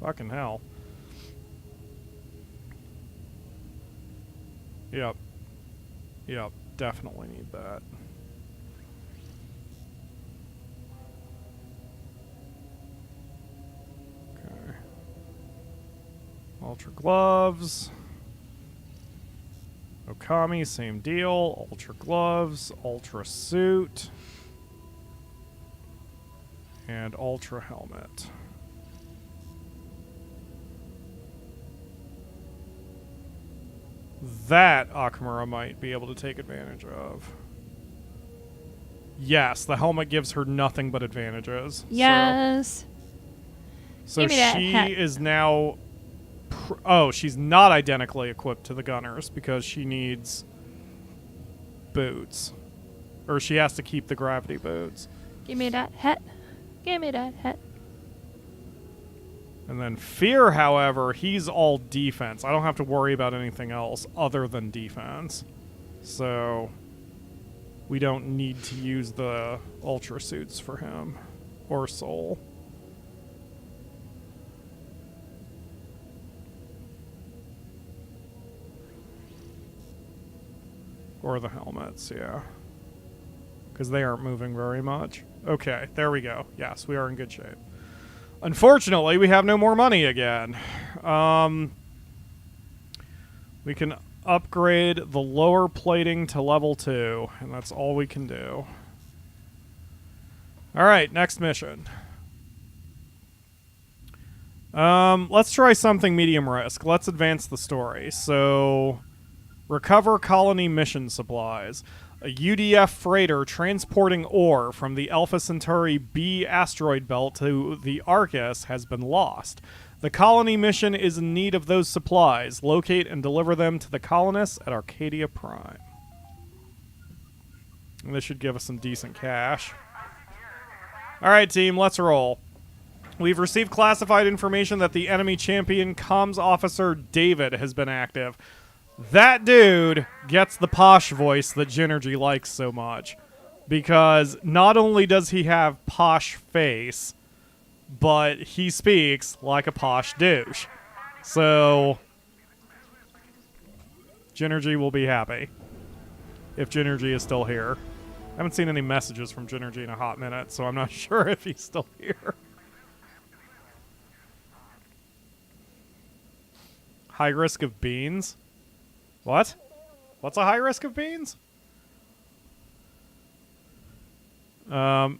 Fucking hell. Yep. Yep, definitely need that. Okay. Ultra gloves. Okami, same deal. Ultra gloves, ultra suit, and ultra helmet. That Akamura might be able to take advantage of. Yes, the helmet gives her nothing but advantages. Yes. So Give me that she hat. is now... Oh, she's not identically equipped to the gunners because she needs boots. Or she has to keep the gravity boots. Give me that hat. Give me that hat. And then Fear, however, he's all defense. I don't have to worry about anything else other than defense. So we don't need to use the ultra suits for him. Or Soul. Or the helmets, yeah. Because they aren't moving very much. Okay, there we go. Yes, we are in good shape. Unfortunately, we have no more money again. We can upgrade the lower plating to level 2, and that's all we can do. Alright, next mission. Let's try something medium risk. Let's advance the story. So... Recover colony mission supplies. A UDF freighter transporting ore from the Alpha Centauri B asteroid belt to the Arcas has been lost. The colony mission is in need of those supplies. Locate and deliver them to the colonists at Arcadia Prime. And this should give us some decent cash. Alright, team, let's roll. We've received classified information that the enemy champion comms officer David has been active. That dude gets the posh voice that Jinergy likes so much. Because not only does he have posh face, but he speaks like a posh douche. So, Jinergy will be happy. If Jinergy is still here. I haven't seen any messages from Jinergy in a hot minute, so I'm not sure if he's still here. High risk of beans? What? What's a high risk of beans? Let's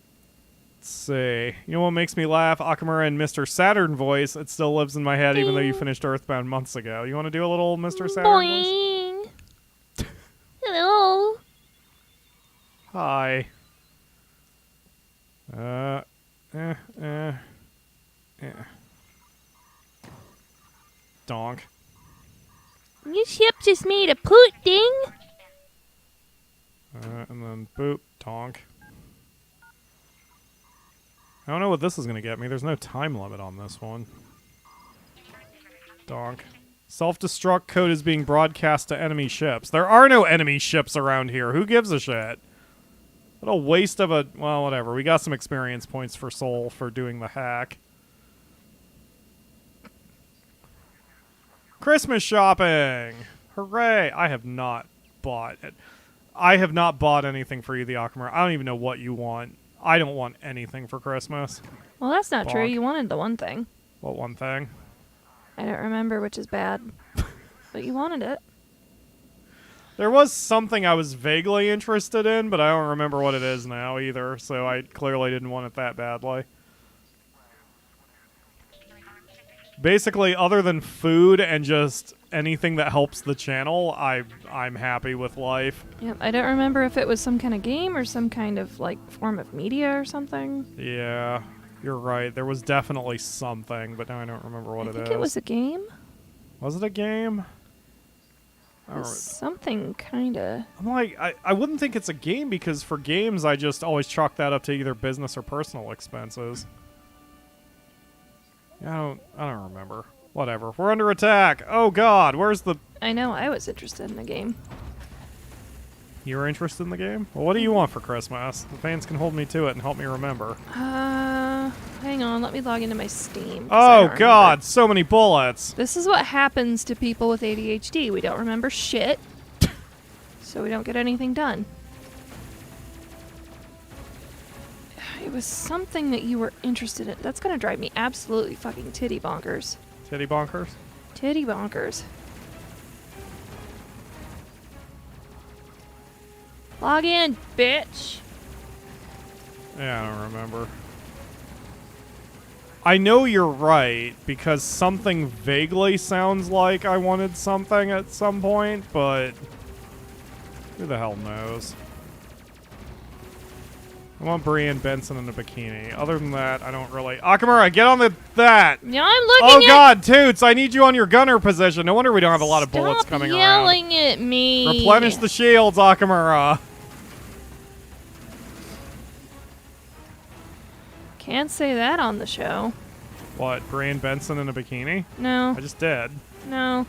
see. You know what makes me laugh? Akamura and Mr. Saturn voice. It still lives in my head even though you finished Earthbound months ago. You want to do a little Mr. Saturn voice? Hello. Hi. Donk. Your ship just made a poot ding. And then boop, donk. I don't know what this is going to get me. There's no time limit on this one. Donk. Self-destruct code is being broadcast to enemy ships. There are no enemy ships around here. Who gives a shit? What a waste of a... Well, whatever. We got some experience points for Soul for doing the hack. Christmas shopping! Hooray! I have not bought it. I have not bought anything for you, the Akamura. I don't even know what you want. I don't want anything for Christmas. Well, that's not true. Bonk. You wanted the one thing. What one thing? I don't remember, which is bad. But you wanted it. There was something I was vaguely interested in, but I don't remember what it is now either, so I clearly didn't want it that badly. Basically, other than food and just anything that helps the channel, I'm happy with life. Yep, I don't remember if it was some kind of game or some kind of, like, form of media or something. Yeah, you're right. There was definitely something, but now I don't remember what it is. I think it was a game. Was it a game? It was something kind of... I'm like, I wouldn't think it's a game because for games, I just always chalk that up to either business or personal expenses. Yeah, I don't remember. Whatever. We're under attack. Oh god, where's the... I know, I was interested in the game. You were interested in the game? Well, what do you want for Christmas? The fans can hold me to it and help me remember. Hang on, let me log into my Steam. Oh god, so many bullets. This is what happens to people with ADHD. We don't remember shit, so we don't get anything done. It was something that you were interested in. That's gonna drive me absolutely fucking titty bonkers. Titty bonkers? Titty bonkers. Log in, bitch. Yeah, I don't remember. I know you're right, because something vaguely sounds like I wanted something at some point, but who the hell knows? I want Brienne Benson in a bikini. Other than that, I don't really... Akamura, get on that! Yeah, I'm looking Oh god, Toots, I need you on your gunner position. No wonder we don't have a lot of bullets Stop coming around. yelling at me. Replenish the shields, Akamura. Can't say that on the show. What, Brienne Benson in a bikini? No. I just did. No.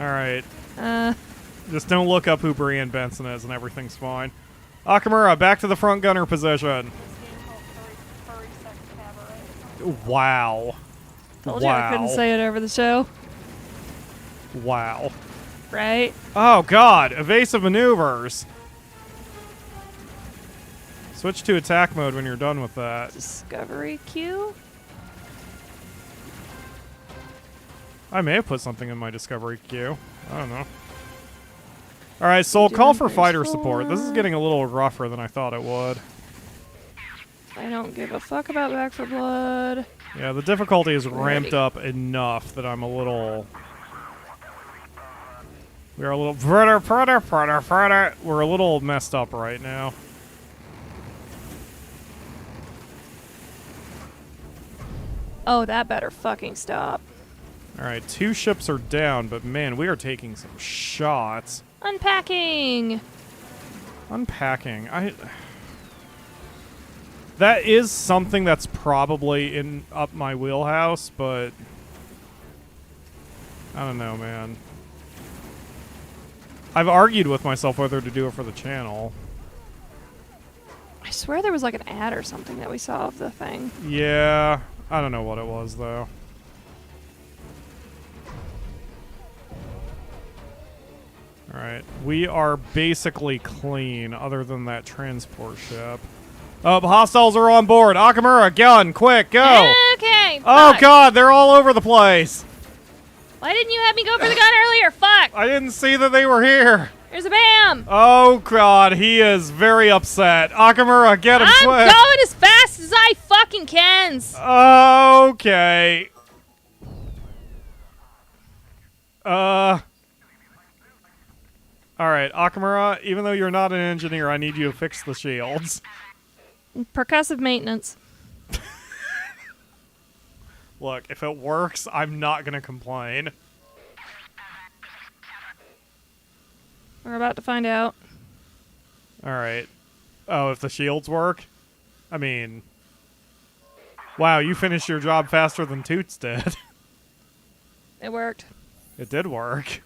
Alright. Just don't look up who Brienne Benson is and everything's fine. Akamura, back to the front gunner position. Wow. Told you I couldn't say it over the show. Wow. Right? Oh god, evasive maneuvers. Switch to attack mode when you're done with that. Discovery queue? I may have put something in my discovery queue. I don't know. Alright, Soul, call for fighter support. This is getting a little rougher than I thought it would. I don't give a fuck about Back for Blood. Yeah, the difficulty is ramped up enough that I'm a little... We're a little we're a little messed up right now. Oh, that better fucking stop. Alright, 2 ships are down, but man, we are taking some shots. Unpacking! Unpacking. That is something that's probably in up my wheelhouse, but I don't know, man. I've argued with myself whether to do it for the channel. I swear there was like an ad or something that we saw of the thing. Yeah, I don't know what it was, though. Alright, we are basically clean, other than that transport ship. Oh, hostiles are on board. Akamura, gun, quick, go! Okay, Oh fuck. god, they're all over the place! Why didn't you have me go for the gun earlier? Fuck! I didn't see that they were here! There's a BAM! Oh god, he is very upset. Akamura, get him I'm quick! going as fast as I fucking can! Okay. Alright, Akamura, even though you're not an engineer, I need you to fix the shields. Percussive maintenance. Look, if it works, I'm not gonna complain. We're about to find out. Alright. Oh, if the shields work? I mean... Wow, you finished your job faster than Toots did. It worked. It did work.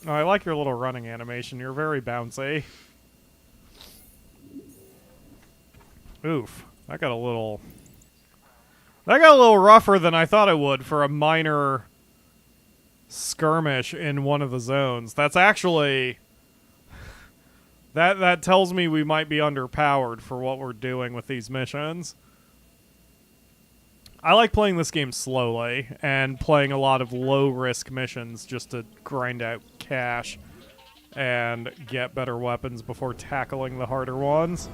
Oh, I like your little running animation. You're very bouncy. Oof. That got a little rougher than I thought it would for a minor skirmish in one of the zones. That's actually... That tells me we might be underpowered for what we're doing with these missions. I like playing this game slowly and playing a lot of low-risk missions just to grind out cash and get better weapons before tackling the harder ones.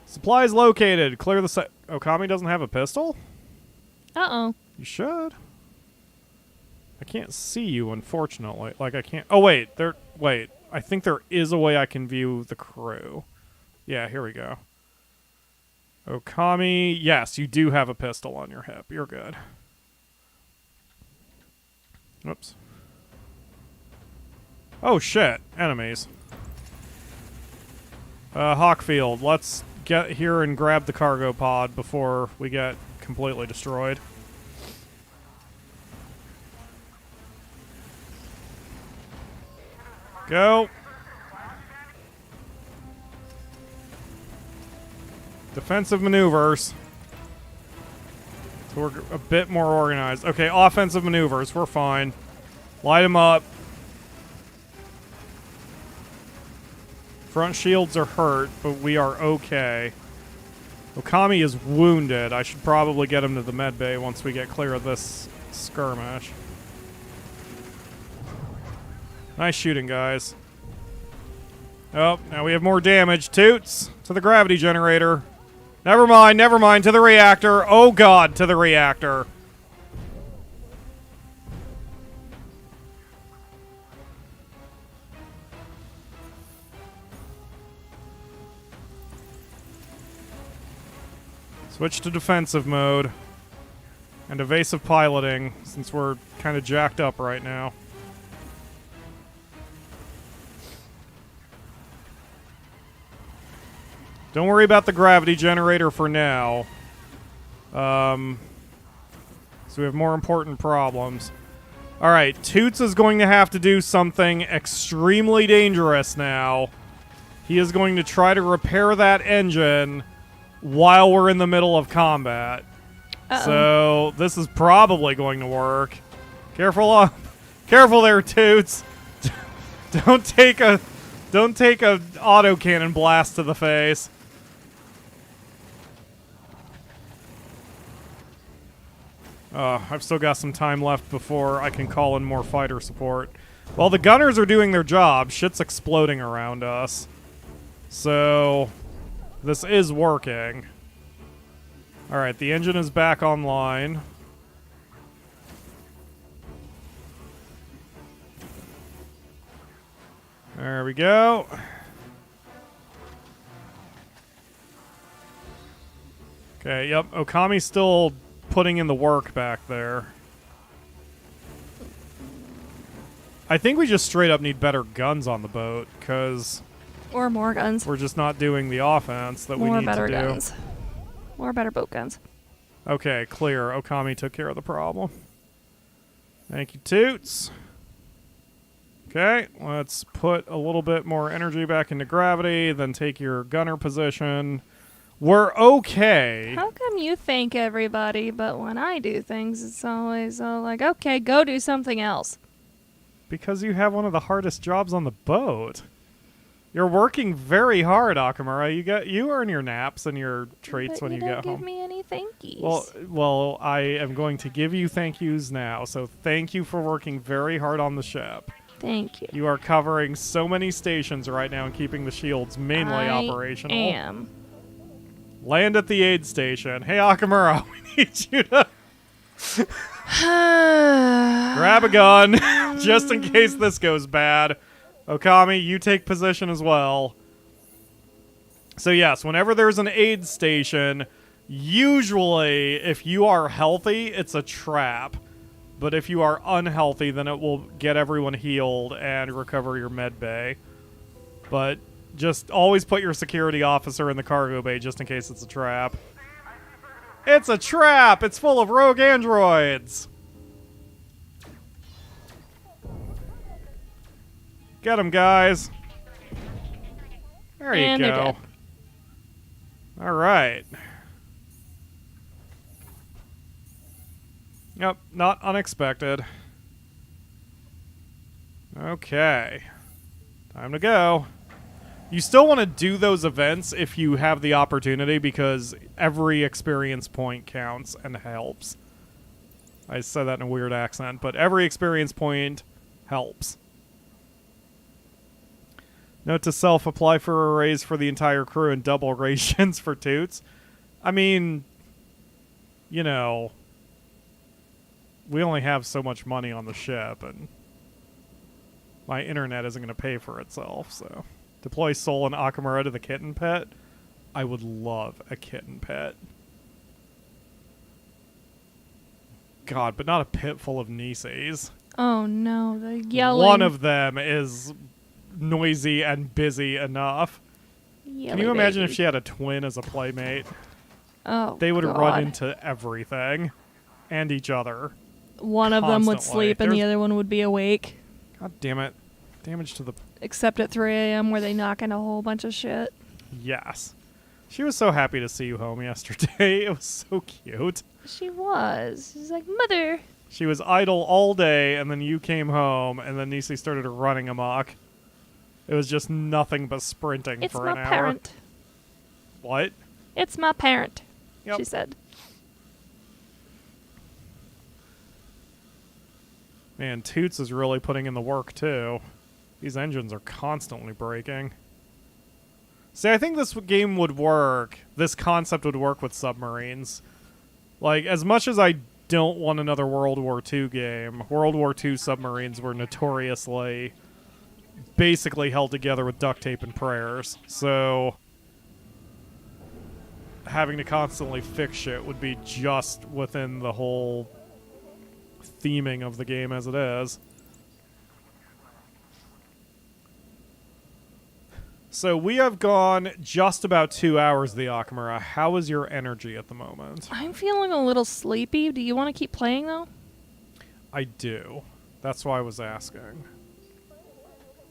Supplies located. Clear the site. Okami doesn't have a pistol? Uh-oh. You should. I can't see you, unfortunately. Like, I can't... Oh, wait. Wait. I think there is a way I can view the crew. Yeah, here we go. Okami... Yes, you do have a pistol on your hip. You're good. Whoops. Oh, shit. Enemies. Hawkfield, let's get here and grab the cargo pod before we get completely destroyed. Go. Defensive maneuvers. So we're a bit more organized. Okay, offensive maneuvers. We're fine. Light them up. Front shields are hurt, but we are okay. Okami is wounded. I should probably get him to the med bay once we get clear of this skirmish. Nice shooting, guys. Oh, now we have more damage. Toots, to the gravity generator. Never mind, to the reactor. Oh god, to the reactor. Switch to defensive mode. And evasive piloting, since we're kind of jacked up right now. Don't worry about the gravity generator for now. So we have more important problems. Alright, Toots is going to have to do something extremely dangerous now. He is going to try to repair that engine while we're in the middle of combat. Uh-oh. So this is probably going to work. Careful there, Toots. Don't take a autocannon blast to the face. I've still got some time left before I can call in more fighter support. While the gunners are doing their job, shit's exploding around us. So, this is working. Alright, the engine is back online. There we go. Okay, yep. Okami's still putting in the work back there. I think we just straight up need better guns on the boat, because Or more guns. we're just not doing the offense that we More need better to do. guns. More better boat guns. Okay, clear. Okami took care of the problem. Thank you, Toots. Okay, let's put a little bit more energy back into gravity, then take your gunner position. We're okay. How come you thank everybody, but when I do things, it's always all like, okay, go do something else? Because you have one of the hardest jobs on the boat. You're working very hard, Akamura. You earn your naps and your treats But when you don't get give home. me any thankies. Well, I am going to give you thank yous now. So thank you for working very hard on the ship. Thank you. You are covering so many stations right now and keeping the shields mainly operational. I am. Land at the aid station. Hey, Akamura, we need you to grab a gun just in case this goes bad. Okami, you take position as well. So yes, whenever there's an aid station, usually if you are healthy, it's a trap. But if you are unhealthy, then it will get everyone healed and recover your med bay. But just always put your security officer in the cargo bay just in case it's a trap. It's a trap! It's full of rogue androids! Get them, guys. There you And they're go. dead. Alright. Yep, not unexpected. Okay. Time to go. You still want to do those events if you have the opportunity because every experience point counts and helps. I said that in a weird accent, but every experience point helps. Note to self, apply for a raise for the entire crew and double rations for Toots. I mean, you know, we only have so much money on the ship, and my internet isn't going to pay for itself, so. Deploy Sol and Akamura to the kitten pet. I would love a kitten pet. God, but not a pit full of Niseis. Oh no, the yelling. One of them is noisy and busy enough. Can you imagine if she had a twin as a playmate? Oh, They would God. run into everything and each other. One of them would constantly. sleep and the There's- other one would be awake. God damn it. Damage to the... Except at 3 a.m. where they knock in a whole bunch of shit. Yes. She was so happy to see you home yesterday. It was so cute. She was. She's like, Mother. She was idle all day, and then you came home, and then Nisi started running amok. It was just nothing but sprinting It's for my an hour. parent. What? It's my parent, Yep. she said. Man, Toots is really putting in the work, too. These engines are constantly breaking. See, I think this game would work. This concept would work with submarines. Like, as much as I don't want another World War II game, World War II submarines were notoriously basically held together with duct tape and prayers. So, having to constantly fix shit would be just within the whole theming of the game as it is. So we have gone just about 2 hours, the Akamura. How is your energy at the moment? I'm feeling a little sleepy. Do you want to keep playing, though? I do. That's why I was asking.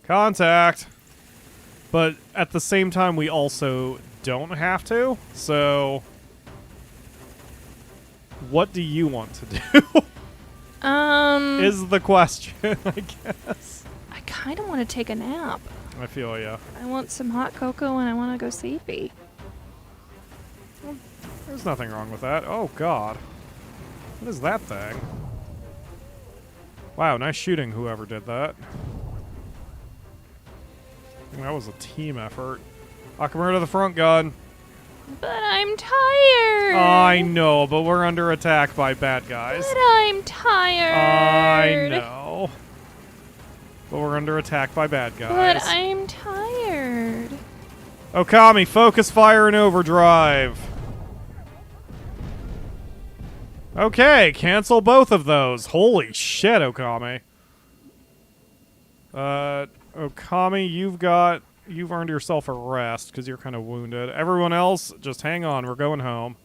Contact! But at the same time, we also don't have to. So, what do you want to do? Is the question, I guess. I kind of want to take a nap. I feel ya. I want some hot cocoa and I want to go sleepy. There's nothing wrong with that. Oh, God. What is that thing? Wow, nice shooting, whoever did that. That was a team effort. Akamura to the front gun. But I'm tired. I know, but we're under attack by bad guys. But I'm tired. I know. But we're under attack by bad guys. But I'm tired. Okami, focus fire and overdrive. Okay, cancel both of those. Holy shit, Okami. Okami, you've earned yourself a rest because you're kind of wounded. Everyone else, just hang on. We're going home.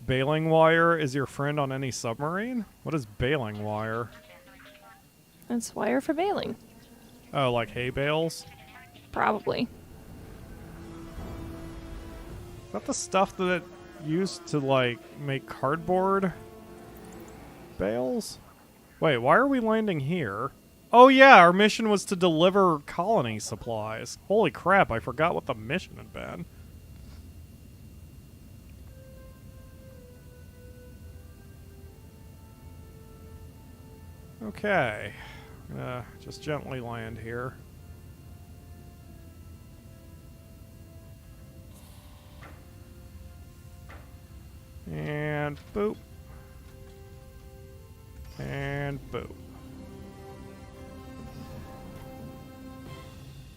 Bailing wire is your friend on any submarine? What is bailing wire? That's wire for bailing. Oh, like hay bales? Probably. Is that the stuff that it used to, like, make cardboard bales? Wait, why are we landing here? Oh yeah, our mission was to deliver colony supplies. Holy crap, I forgot what the mission had been. Okay. Just gently land here. And boop. And boop.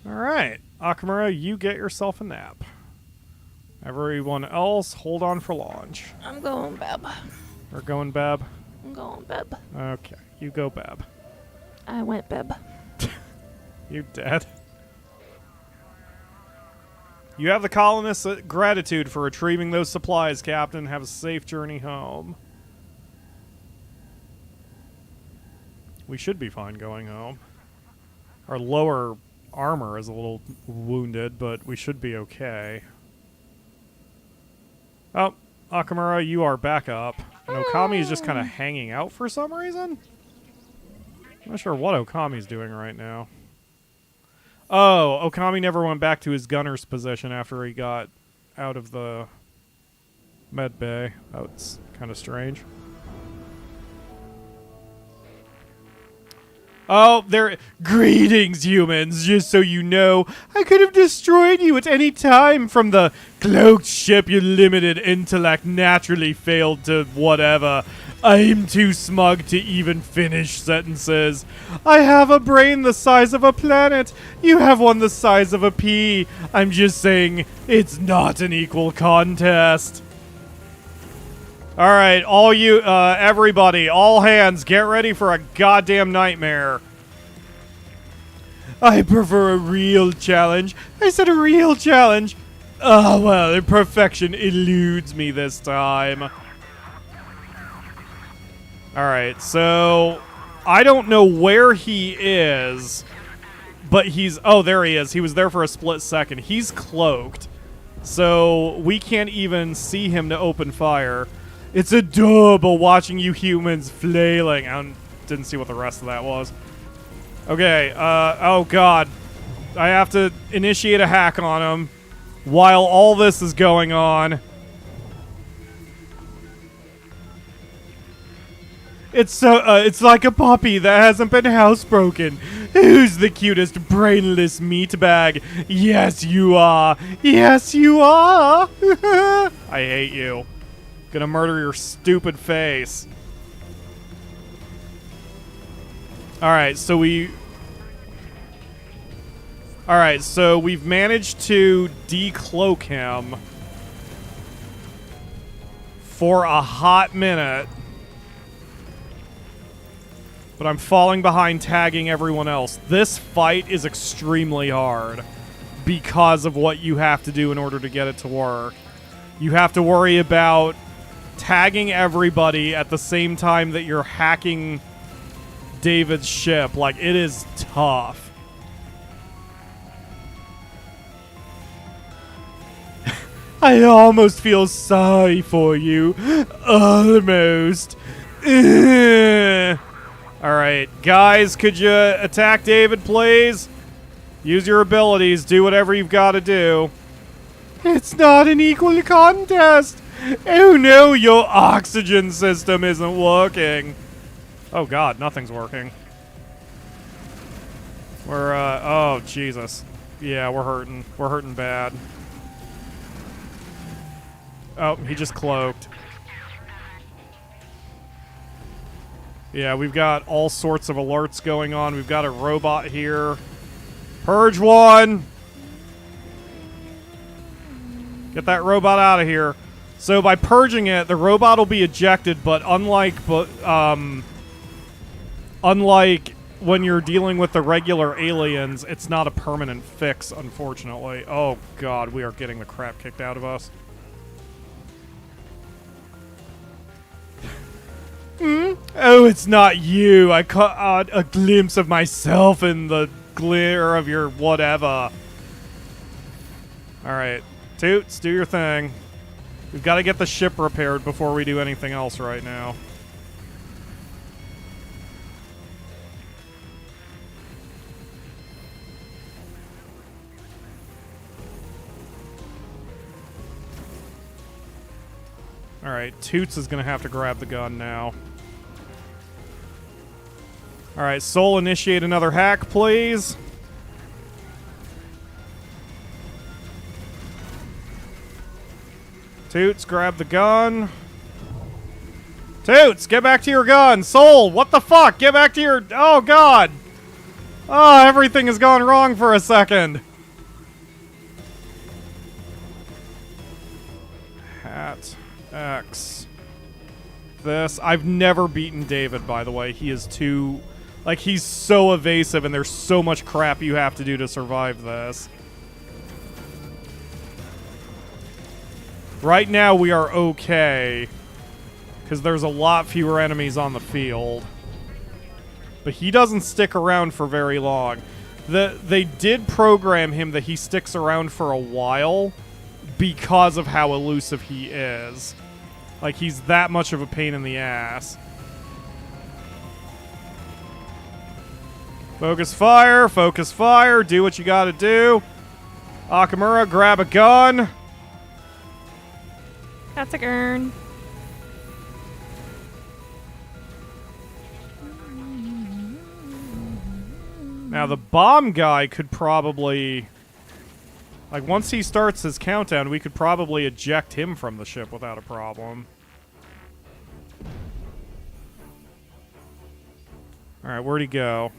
Alright. Akamura, you get yourself a nap. Everyone else, hold on for launch. I'm going, Beb. We're going, Beb? I'm going, Beb. Okay. You go, Beb. I went, Beb. You dead? You have the colonists' gratitude for retrieving those supplies, Captain. Have a safe journey home. We should be fine going home. Our lower armor is a little wounded, but we should be okay. Oh, Akamura, you are back up. And Okami is just kind of hanging out for some reason? I'm not sure what Okami's doing right now. Oh, Okami never went back to his gunner's position after he got out of the med bay. That's kind of strange. Oh, there. Greetings, humans. Just so you know, I could have destroyed you at any time from the cloaked ship your limited intellect naturally failed to whatever. I'm too smug to even finish sentences. I have a brain the size of a planet. You have one the size of a pea. I'm just saying it's not an equal contest. All right, all you, everybody, all hands, get ready for a goddamn nightmare. I prefer a real challenge. I said a real challenge. Oh, well, perfection eludes me this time. All right, so I don't know where he is, but he's, oh, there he is. He was there for a split second. He's cloaked, so we can't even see him to open fire. It's adorable watching you humans flailing. I didn't see what the rest of that was. Okay, oh god. I have to initiate a hack on him while all this is going on. It's like a puppy that hasn't been housebroken. Who's the cutest brainless meatbag? Yes, you are. Yes, you are. I hate you. Gonna murder your stupid face. Alright, so we've managed to decloak him for a hot minute. But I'm falling behind tagging everyone else. This fight is extremely hard because of what you have to do in order to get it to work. You have to worry about tagging everybody at the same time that you're hacking David's ship. Like, it is tough. I almost feel sorry for you. Almost. Alright, guys, could you attack David, please? Use your abilities. Do whatever you've got to do. It's not an equal contest. Oh no, your oxygen system isn't working. Oh god, nothing's working. We're, oh, Jesus. Yeah, we're hurting. We're hurting bad. Oh, he just cloaked. Yeah, we've got all sorts of alerts going on. We've got a robot here. Purge one! Get that robot out of here. So by purging it, the robot will be ejected, but unlike when you're dealing with the regular aliens, it's not a permanent fix, unfortunately. Oh god, we are getting the crap kicked out of us. Oh, it's not you. I caught a glimpse of myself in the glare of your whatever. Alright. Toots, do your thing. We've got to get the ship repaired before we do anything else right now. Alright, Toots is going to have to grab the gun now. Alright, Soul, initiate another hack, please. Toots, grab the gun. Toots, get back to your gun. Soul, what the fuck? Get back to your... Oh, God. Oh, everything has gone wrong for a second. Hat X. This. I've never beaten David, by the way. He is too... Like, he's so evasive, and there's so much crap you have to do to survive this. Right now, we are okay, because there's a lot fewer enemies on the field. But he doesn't stick around for very long. They did program him that he sticks around for a while because of how elusive he is. Like, he's that much of a pain in the ass. Focus fire, do what you gotta do. Akamura, grab a gun. That's a gun. Now, the bomb guy could probably... Like, once he starts his countdown, we could probably eject him from the ship without a problem. Alright, where'd he go?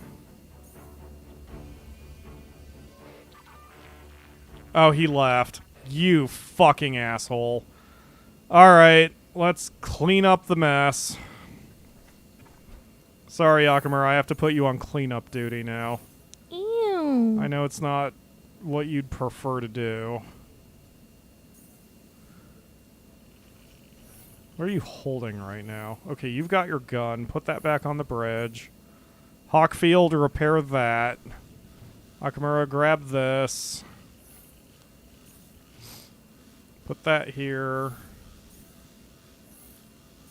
Oh, he left. You fucking asshole. Alright, let's clean up the mess. Sorry, Akamura, I have to put you on cleanup duty now. Ew. I know it's not what you'd prefer to do. What are you holding right now? Okay, you've got your gun. Put that back on the bridge. Hawkfield, repair that. Akamura, grab this. Put that here.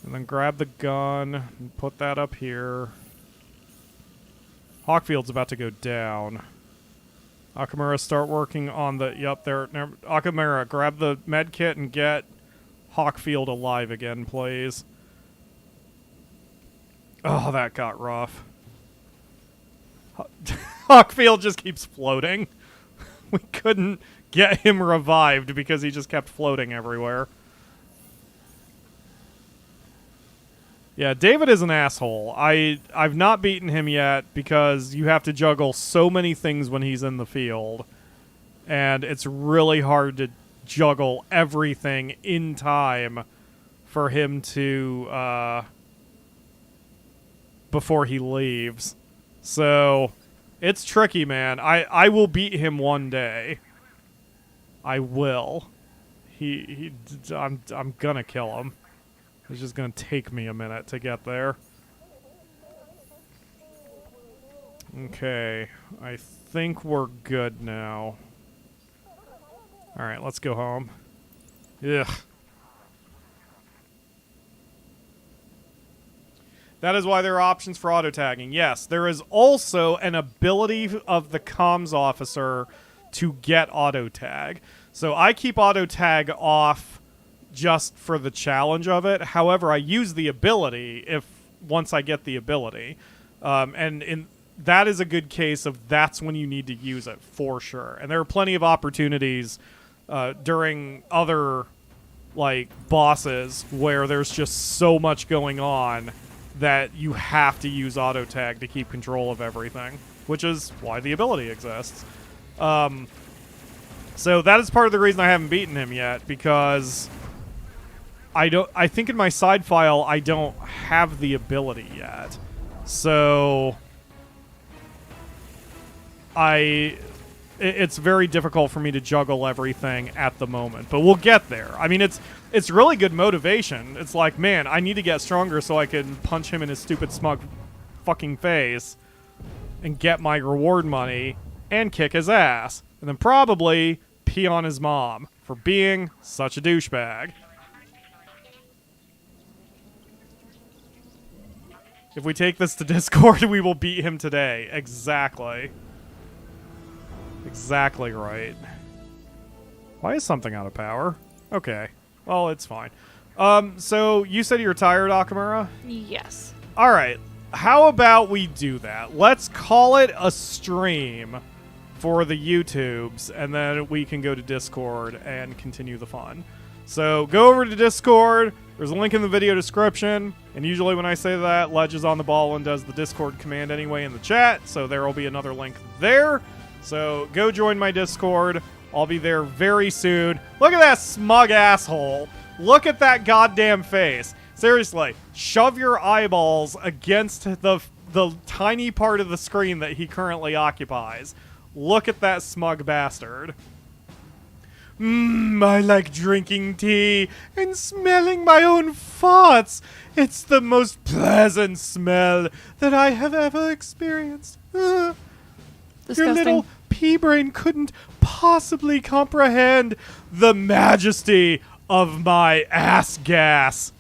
And then grab the gun and put that up here. Hawkfield's about to go down. Akamura, start working on the... Yep, there... Akamura, grab the med kit and get Hawkfield alive again, please. Oh, that got rough. Hawkfield just keeps floating. We couldn't get him revived because he just kept floating everywhere. Yeah, David is an asshole. I've not beaten him yet because you have to juggle so many things when he's in the field. And it's really hard to juggle everything in time for him to, before he leaves. So, it's tricky, man. I will beat him one day. I will. I'm gonna kill him. It's just gonna take me a minute to get there. Okay, I think we're good now. Alright, let's go home. Ugh. That is why there are options for auto-tagging. Yes, there is also an ability of the comms officer to get auto-tag. So I keep auto-tag off just for the challenge of it. However, I use the ability once I get the ability. And that is a good case of that's when you need to use it for sure. And there are plenty of opportunities during other like bosses where there's just so much going on that you have to use auto tag to keep control of everything, which is why the ability exists. So that is part of the reason I haven't beaten him yet, because I think in my side file I don't have the ability yet. So it's very difficult for me to juggle everything at the moment, but we'll get there. I mean, it's really good motivation. It's like, man, I need to get stronger so I can punch him in his stupid smug fucking face and get my reward money and kick his ass. And then probably pee on his mom for being such a douchebag. If we take this to Discord, we will beat him today. Exactly. Exactly right. Why is something out of power? Okay. Well, it's fine. So you said you're tired, Akamura? Yes. Alright. How about we do that? Let's call it a stream for the YouTubes, and then we can go to Discord and continue the fun. So go over to Discord. There's a link in the video description, and usually when I say that, Ledge is on the ball and does the Discord command anyway in the chat, so there will be another link there. So go join my Discord. I'll be there very soon. Look at that smug asshole. Look at that goddamn face. Seriously, shove your eyeballs against the tiny part of the screen that he currently occupies. Look at that smug bastard. I like drinking tea and smelling my own farts. It's the most pleasant smell that I have ever experienced. Your little pea brain couldn't possibly comprehend the majesty of my ass gas.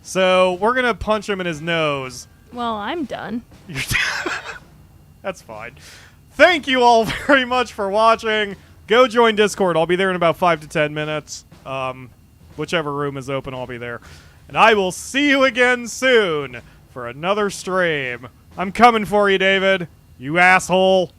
So we're going to punch him in his nose. Well, I'm done. That's fine. Thank you all very much for watching. Go join Discord. I'll be there in about 5 to 10 minutes. Whichever room is open, I'll be there. And I will see you again soon for another stream. I'm coming for you, David. You asshole.